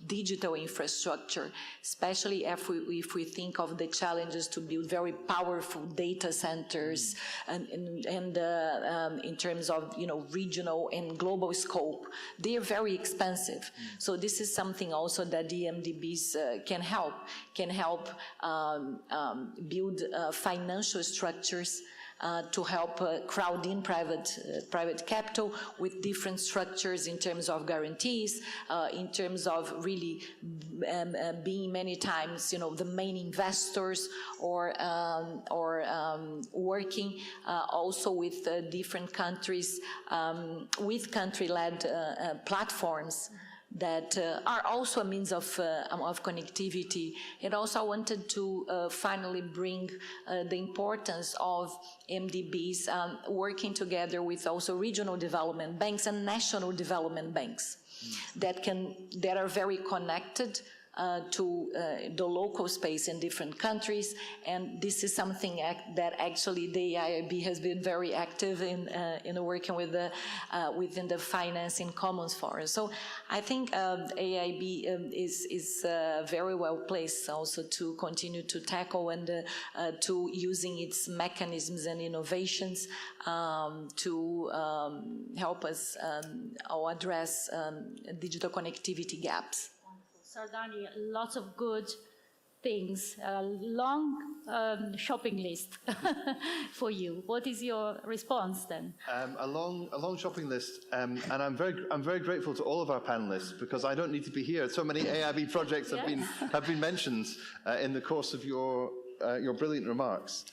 digital infrastructure, especially if we think of the challenges to build very powerful data centers and in terms of regional and global scope, they are very expensive. So this is something also that the MDBs can help build financial structures to help crowd in private capital with different structures in terms of guarantees, in terms of really being many times, the main investors, or working also with different countries, with country-led platforms that are also a means of connectivity. And also I wanted to finally bring the importance of MDBs working together with also regional development banks and national development banks that are very connected to the local space in different countries, and this is something that actually the AIIB has been very active in working with within the Financing Commons Forum. So I think AIIB is very well placed also to continue to tackle and to using its mechanisms and innovations to help us or address digital connectivity gaps. Sardani, lots of good things, a long shopping list for you. What is your response then? A long shopping list, and I'm very grateful to all of our panelists because I don't need to be here. So many AIIB projects have been mentioned in the course of your brilliant remarks.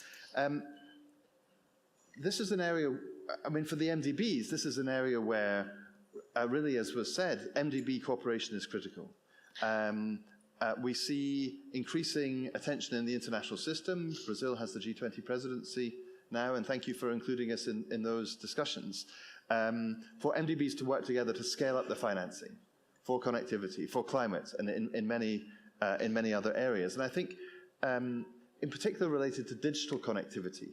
This is an area, I mean, for the MDBs, this is an area where, really, as was said, MDB cooperation is critical. We see increasing attention in the international system. Brazil has the G20 presidency now, and thank you for including us in those discussions. For MDBs to work together to scale up the financing for connectivity, for climate, and in many other areas. And I think, in particular related to digital connectivity,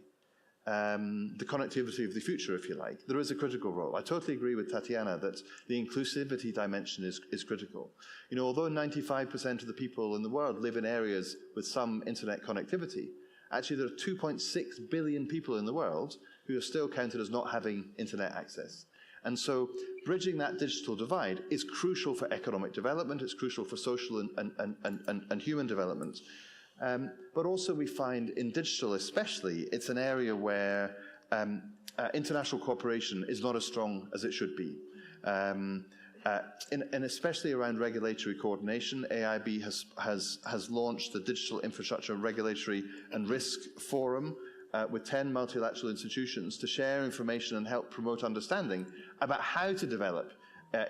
the connectivity of the future, if you like, there is a critical role. I totally agree with Tatiana that the inclusivity dimension is critical. You know, although 95% of the people in the world live in areas with some internet connectivity, actually there are 2.6 billion people in the world who are still counted as not having internet access. And so bridging that digital divide is crucial for economic development, it's crucial for social and human development. But also we find in digital especially, it's an area where international cooperation is not as strong as it should be. And especially around regulatory coordination, AIIB has launched the Digital Infrastructure Regulatory and Risk Forum with 10 multilateral institutions to share information and help promote understanding about how to develop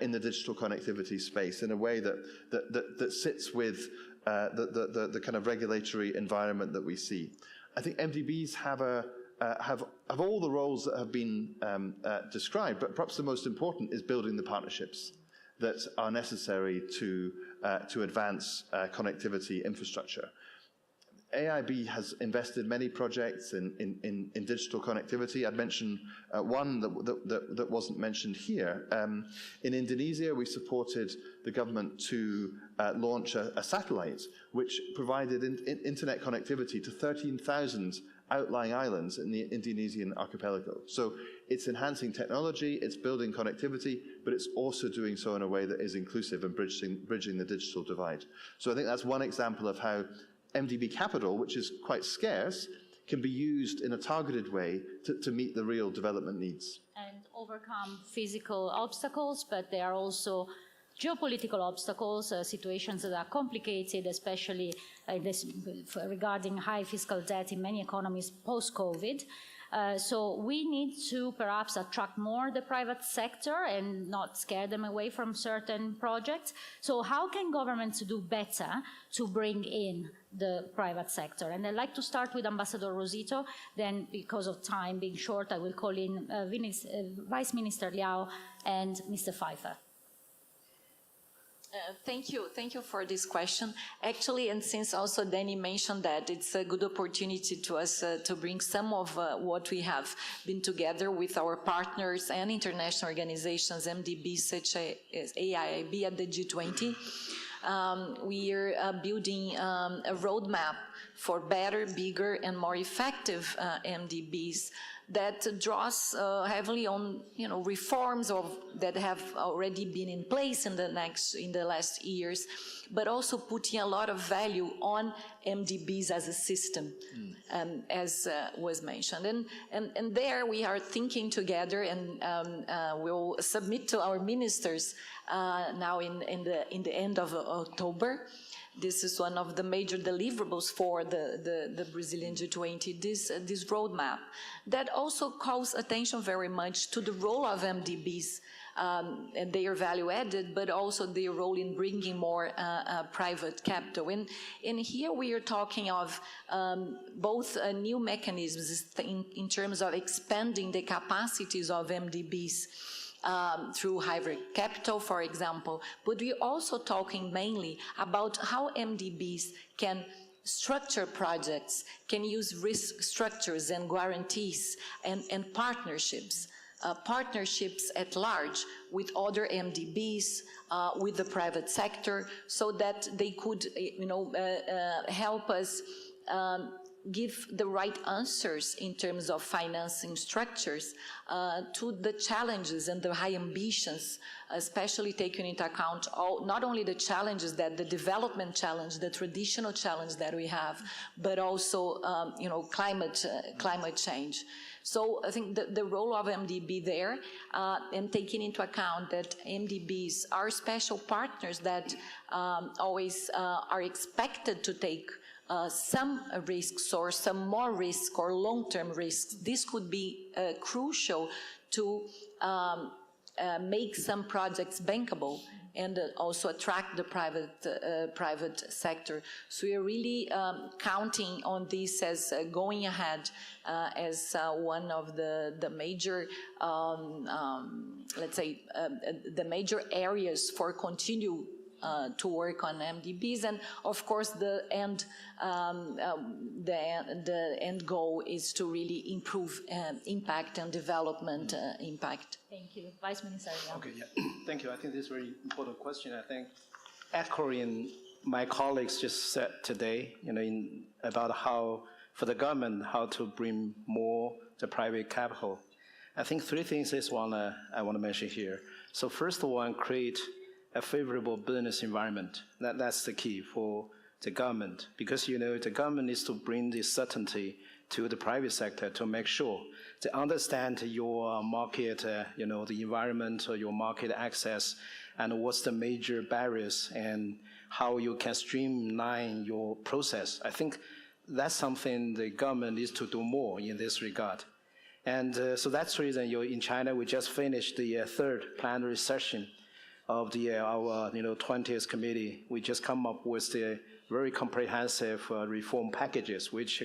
in the digital connectivity space in a way that sits with the kind of regulatory environment that we see. I think MDBs have all the roles that have been described, but perhaps the most important is building the partnerships that are necessary to advance connectivity infrastructure. AIIB has invested many projects in digital connectivity. I'd mention one that wasn't mentioned here. In Indonesia, we supported the government to launch a satellite which provided internet connectivity to 13,000 outlying islands in the Indonesian archipelago. So it's enhancing technology, it's building connectivity, but it's also doing so in a way that is inclusive and bridging the digital divide. So I think that's one example of how MDB capital, which is quite scarce, can be used in a targeted way to meet the real development needs. And overcome physical obstacles, but there are also geopolitical obstacles, situations that are complicated, especially regarding high fiscal debt in many economies post-COVID. So we need to perhaps attract more the private sector and not scare them away from certain projects. So how can governments do better to bring in the private sector? And I'd like to start with Ambassador Rosito, then because of time being short, I will call in Vice Minister Liao and Mr. Pfeiffer. Thank you for this question. Actually, and since also Danny mentioned that, it's a good opportunity to us to bring some of what we have been together with our partners and international organizations, MDBs such as AIIB at the G20. We are building a roadmap for better, bigger, and more effective MDBs that draws heavily on reforms that have already been in place in the last years, but also putting a lot of value on MDBs as a system, as was mentioned. And there we are thinking together, and we'll submit to our ministers now in the end of October. This is one of the major deliverables for the Brazilian G20, this roadmap that also calls attention very much to the role of MDBs and their value added, but also their role in bringing more private capital. And here we are talking of both new mechanisms in terms of expanding the capacities of MDBs through hybrid capital, for example, but we're also talking mainly about how MDBs can structure projects, can use risk structures and guarantees and partnerships. Partnerships at large with other MDBs, with the private sector, so that they could, help us give the right answers in terms of financing structures to the challenges and the high ambitions, especially taking into account not only the challenges that the development challenge, the traditional challenge that we have, but also climate change. So I think the role of MDB there, and taking into account that MDBs are special partners that always are expected to take some risks or some more risk or long-term risks. This could be crucial to make some projects bankable and also attract the private sector. So we are really counting on this as going ahead as one of the major, let's say, the major areas for continue to work on MDBs, and of course the end goal is to really improve impact and development impact. Thank you. Vice Minister. Yeah. Okay, yeah. Thank you. I think this is a very important question. I think echoing my colleagues just said today, about how, for the government, how to bring more the private capital. I think three things I want to mention here. So first one, create a favorable business environment. That's the key for the government, because the government needs to bring the certainty to the private sector to make sure they understand your market, the environment or your market access, and what's the major barriers and how you can streamline your process. I think that's something the government needs to do more in this regard. And so that's the reason in China we just finished the third plenary session of our 20th committee. We just come up with the very comprehensive reform packages, which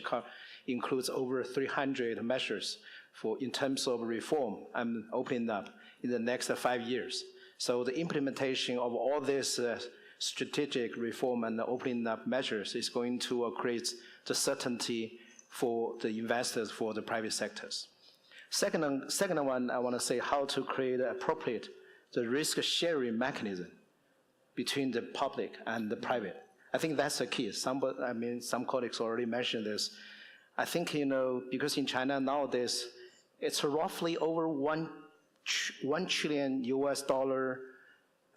includes over 300 measures in terms of reform and opening up in the next 5 years. So the implementation of all this strategic reform and the opening up measures is going to create the certainty for the investors, for the private sectors. Second one, I want to say how to create appropriate the risk-sharing mechanism between the public and the private. I think that's the key. Some colleagues already mentioned this. I think, because in China nowadays, it's roughly over $1 trillion US, the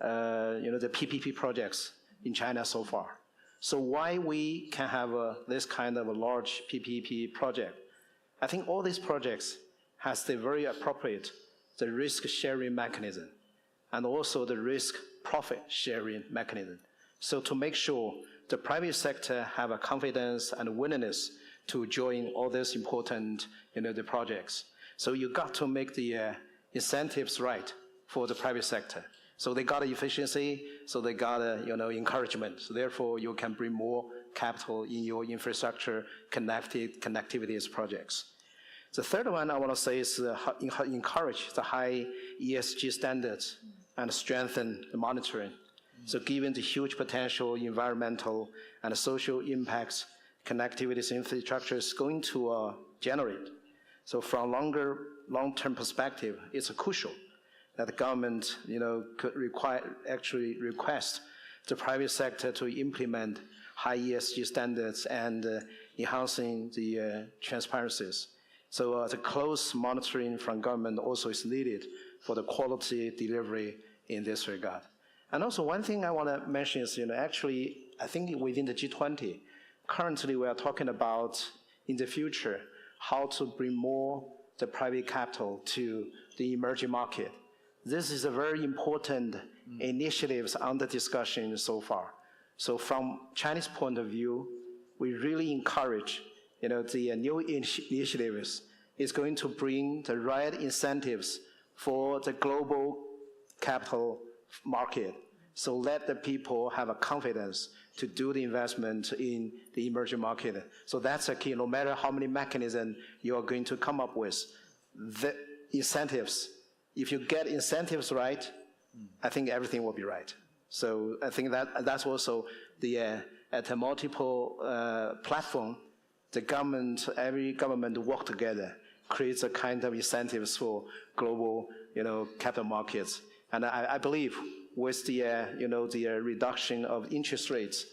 PPP projects in China so far. So why we can have this kind of a large PPP project? I think all these projects has the very appropriate, the risk-sharing mechanism, and also the risk profit sharing mechanism. So to make sure the private sector have a confidence and willingness to join all these important, the projects. So you got to make the incentives right for the private sector. So they got efficiency, so they got encouragement. So therefore you can bring more capital in your infrastructure connectivities projects. The third one I want to say is encourage the high ESG standards and strengthen the monitoring. So given the huge potential environmental and social impacts connectivity infrastructure is going to generate. So from long-term perspective, it's crucial that the government could request the private sector to implement high ESG standards and enhancing the transparencies. So the close monitoring from government also is needed for the quality delivery in this regard. And also one thing I want to mention is, actually, I think within the G20, currently we are talking about in the future how to bring more the private capital to the emerging market. This is a very important initiatives under discussion so far. So from Chinese point of view, we really encourage, the new initiatives is going to bring the right incentives for the global capital market. So let the people have a confidence to do the investment in the emerging market. So that's a key. No matter how many mechanisms you are going to come up with, the incentives if you get incentives right, I think everything will be right. So I think that's also the at a multiple platform, the government, every government work together, creates a kind of incentives for global, capital markets. And I believe with the, the reduction of interest rates,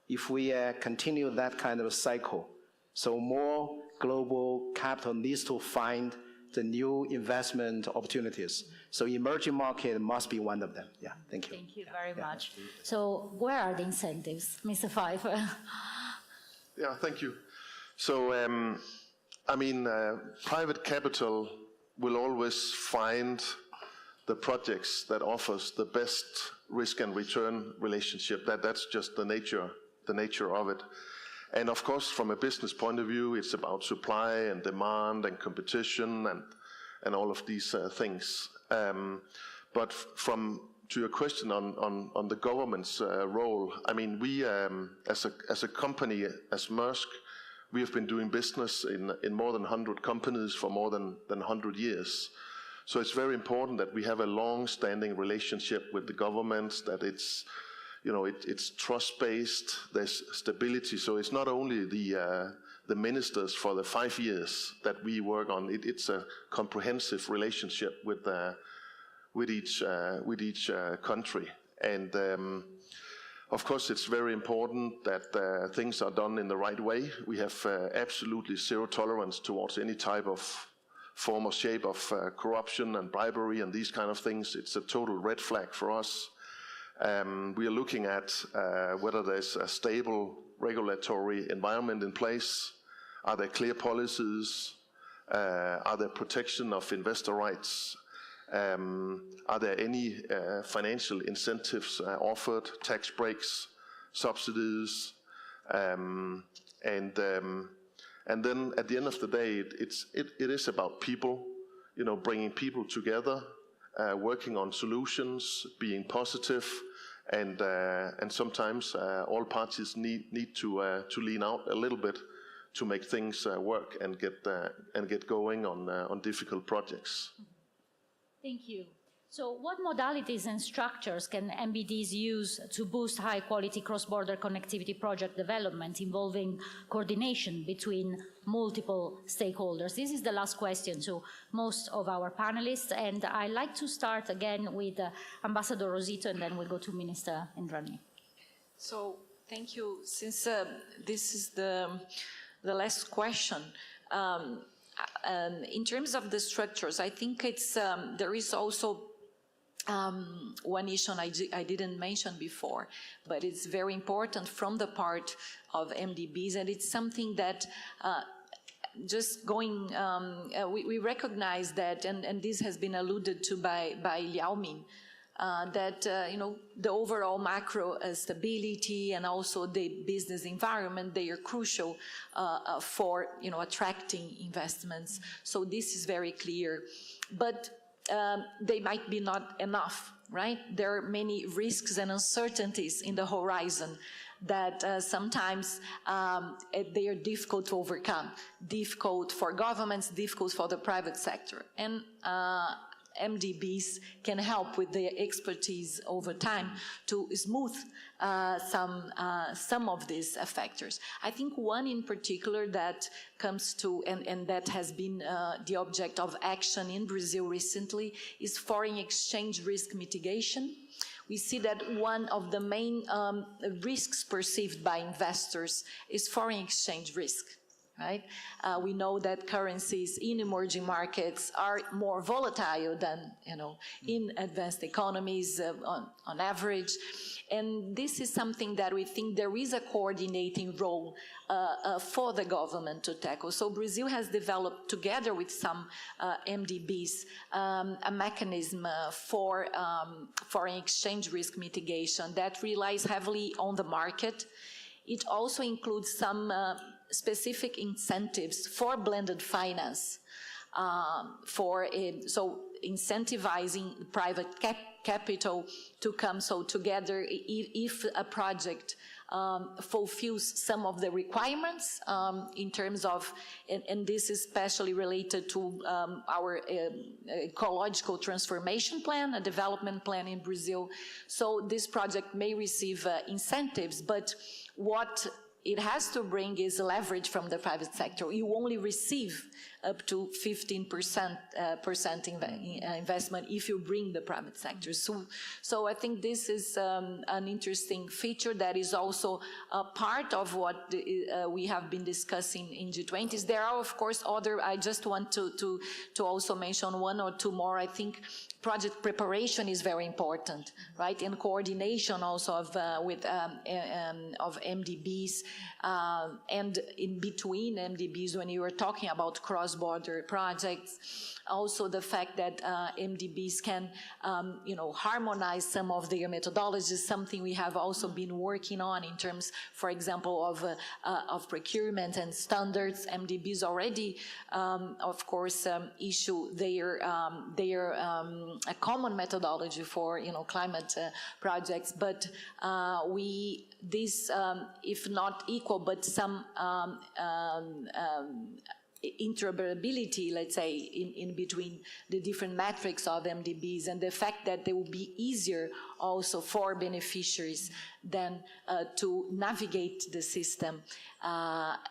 if we continue that kind of cycle, so more global capital needs to find the new investment opportunities. So emerging market must be one of them. Yeah, thank you. Thank you very much. So where are the incentives, Mr. Pfeiffer? Yeah, thank you. So, private capital will always find the projects that offers the best risk and return relationship. That's just the nature of it. And of course, from a business point of view, it's about supply and demand and competition and all of these things. But to your question on the government's role, we as a company, as Maersk, we have been doing business in more than 100 companies for more than 100 years. So it's very important that we have a long-standing relationship with the governments, that it's trust-based, there's stability. So it's not only the ministers for the 5 years that we work on. It's a comprehensive relationship with each country. And of course, it's very important that things are done in the right way. We have absolutely zero tolerance towards any type of form or shape of corruption and bribery and these kind of things. It's a total red flag for us. We are looking at whether there's a stable regulatory environment in place. Are there clear policies? Are there protection of investor rights? Are there any financial incentives offered, tax breaks, subsidies? And then at the end of the day, it is about people, bringing people together, working on solutions, being positive, and sometimes all parties need to lean out a little bit to make things work and get going on difficult projects. Thank you. So what modalities and structures can MBDs use to boost high-quality cross-border connectivity project development involving coordination between multiple stakeholders? This is the last question to most of our panelists, and I'd like to start again with Ambassador Rosito, and then we'll go to Minister Indrani. So, thank you. Since this is the last question, in terms of the structures, I think it's there is also one issue I didn't mention before, but it's very important from the part of MDBs, and it's something that just going, we recognize that, and this has been alluded to by Liao Min, that the overall macro stability and also the business environment, they are crucial for attracting investments. So this is very clear, but they might be not enough, right? There are many risks and uncertainties in the horizon that sometimes they are difficult to overcome, difficult for governments, difficult for the private sector. And MDBs can help with their expertise over time to smooth some of these factors. I think one in particular that comes to, and that has been the object of action in Brazil recently, is foreign exchange risk mitigation. We see that one of the main risks perceived by investors is foreign exchange risk. Right? We know that currencies in emerging markets are more volatile than in advanced economies on average, and this is something that we think there is a coordinating role for the government to tackle. So Brazil has developed, together with some MDBs, a mechanism for foreign exchange risk mitigation that relies heavily on the market. It also includes some specific incentives for blended finance, so incentivizing private capital to come together if a project fulfills some of the requirements in terms of, and this is especially related to our ecological transformation plan, a development plan in Brazil. So this project may receive incentives, but what it has to bring is leverage from the private sector. You only receive up to 15% investment if you bring the private sector. So I think this is an interesting feature that is also a part of what we have been discussing in G20s. There are, of course, other, I just want to also mention one or two more. I think project preparation is very important, right? And coordination also of MDBs and in between MDBs when you were talking about cross-border projects. Also the fact that MDBs can, harmonize some of their methodologies, something we have also been working on in terms, for example, of procurement and standards. MDBs already, of course, issue their a common methodology for, climate projects, but if not equal, but some interoperability, let's say, in between the different metrics of MDBs, and the fact that they will be easier also for beneficiaries than to navigate the system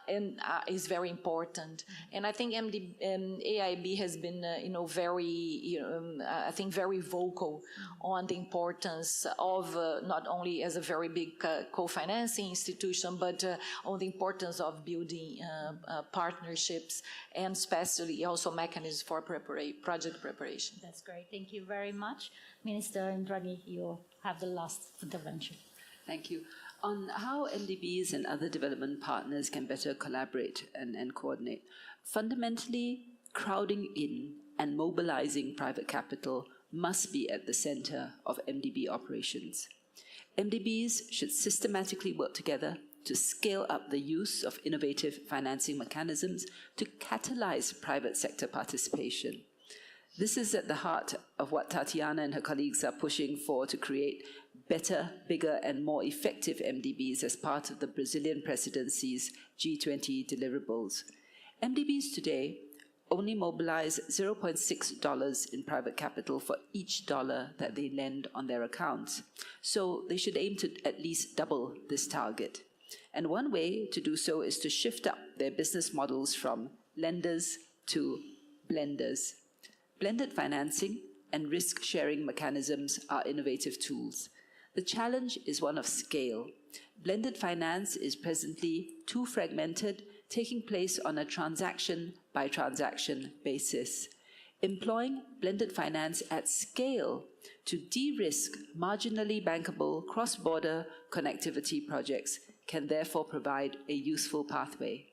is very important. And I think AIIB has been, very, I think very vocal on the importance of not only as a very big co-financing institution, but on the importance of building partnerships and especially also mechanisms for project preparation. That's great. Thank you very much. Minister Indrani, you have the last intervention. Thank you. On how MDBs and other development partners can better collaborate and coordinate, fundamentally, crowding in and mobilizing private capital must be at the center of MDB operations. MDBs should systematically work together to scale up the use of innovative financing mechanisms to catalyze private sector participation. This is at the heart of what Tatiana and her colleagues are pushing for to create better, bigger, and more effective MDBs as part of the Brazilian presidency's G20 deliverables. MDBs today only mobilize $0.6 in private capital for each dollar that they lend on their accounts. So they should aim to at least double this target. And one way to do so is to shift up their business models from lenders to blenders. Blended financing and risk-sharing mechanisms are innovative tools. The challenge is one of scale. Blended finance is presently too fragmented, taking place on a transaction-by-transaction basis. Employing blended finance at scale to de-risk marginally bankable cross-border connectivity projects can therefore provide a useful pathway.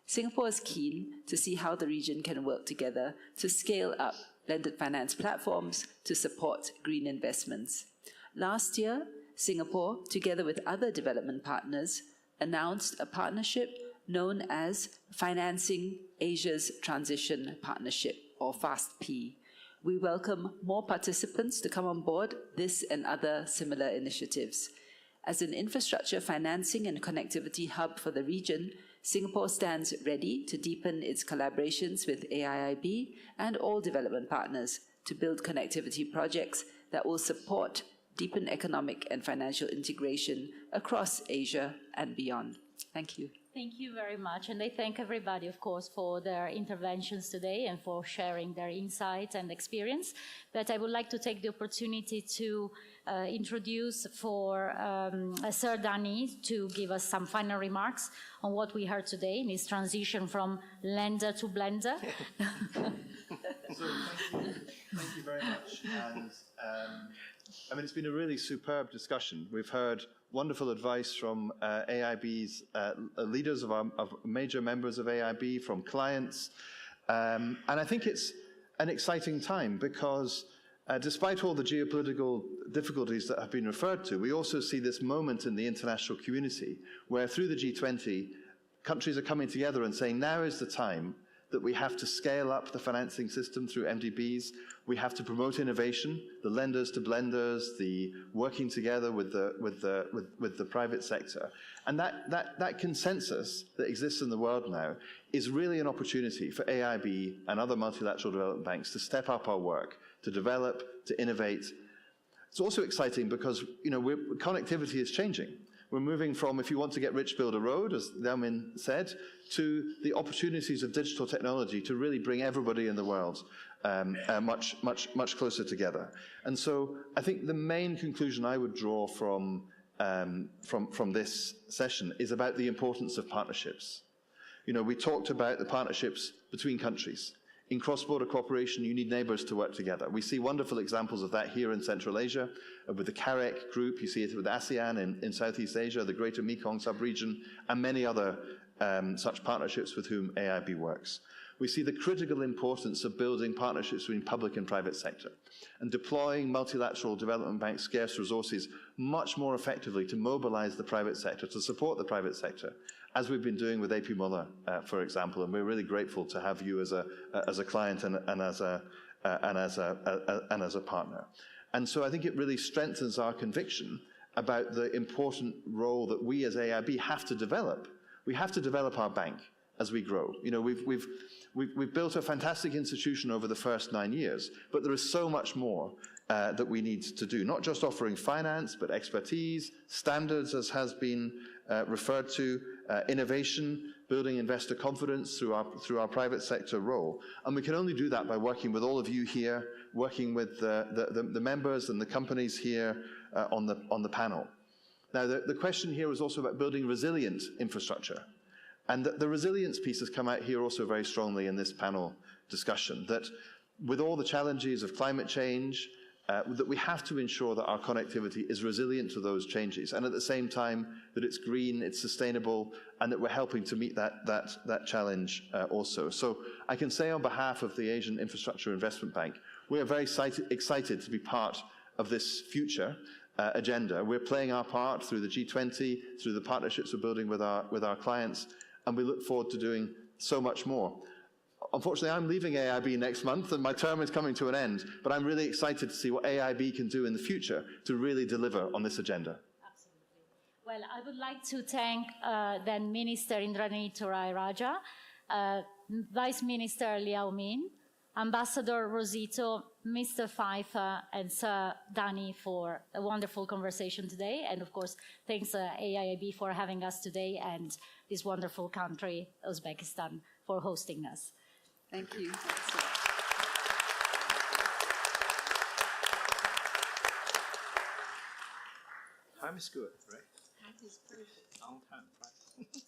Singapore is keen to see how the region can work together to scale up blended finance platforms to support green investments. Last year, Singapore, together with other development partners, announced a partnership known as Financing Asia's Transition Partnership, or FAST-P. We welcome more participants to come on board this and other similar initiatives. As an infrastructure financing and connectivity hub for the region, Singapore stands ready to deepen its collaborations with AIIB and all development partners to build connectivity projects that will support deepen economic and financial integration across Asia and beyond. Thank you. Thank you very much. And I thank everybody, of course, for their interventions today and for sharing their insights and experience. But I would like to take the opportunity to introduce for Sir Danny to give us some final remarks on what we heard today in his transition from lender to blender. So thank you very much. And it's been a really superb discussion. We've heard wonderful advice from AIIB's leaders of major members of AIIB, from clients. And I think it's an exciting time because despite all the geopolitical difficulties that have been referred to, we also see this moment in the international community where through the G20, countries are coming together and saying now is the time that we have to scale up the financing system through MDBs. We have to promote innovation, the lenders to blenders, the working together with the private sector. And that consensus that exists in the world now is really an opportunity for AIIB and other multilateral development banks to step up our work, to develop, to innovate. It's also exciting because, connectivity is changing. We're moving from, if you want to get rich, build a road, as Liao Min said, to the opportunities of digital technology to really bring everybody in the world much closer together. And so I think the main conclusion I would draw from this session is about the importance of partnerships. We talked about the partnerships between countries. In cross-border cooperation, you need neighbors to work together. We see wonderful examples of that here in Central Asia, with the CAREC group. You see it with ASEAN in Southeast Asia, the Greater Mekong sub-region, and many other such partnerships with whom AIIB works. We see the critical importance of building partnerships between public and private sector and deploying multilateral development bank scarce resources much more effectively to mobilize the private sector, to support the private sector, as we've been doing with AP Moller, for example, and we're really grateful to have you as a client and as a partner. And so I think it really strengthens our conviction about the important role that we as AIIB have to develop. We have to develop our bank as we grow. We've built a fantastic institution over the first 9 years, but there is so much more that we need to do, not just offering finance, but expertise, standards, as has been referred to, innovation, building investor confidence through our private sector role. And we can only do that by working with all of you here, working with the members and the companies here on the panel. Now, the question here was also about building resilient infrastructure. And the resilience piece has come out here also very strongly in this panel discussion, that with all the challenges of climate change, that we have to ensure that our connectivity is resilient to those changes, and at the same time that it's green, it's sustainable, and that we're helping to meet that challenge also. So I can say on behalf of the Asian Infrastructure Investment Bank, we are very excited to be part of this future agenda. We're playing our part through the G20, through the partnerships we're building with our clients, and we look forward to doing so much more. Unfortunately, I'm leaving AIIB next month, and my term is coming to an end, but I'm really excited to see what AIIB can do in the future to really deliver on this agenda. Absolutely. Well, I would like to thank then Minister Indranee Raja, Vice Minister Liao Min, Ambassador Rosito, Mr. Pfeiffer, and Sir Danny for a wonderful conversation today. And of course, thanks AIIB for having us today, and this wonderful country, Uzbekistan, for hosting us. Thank you. Time is good, right? That is perfect. On time, right?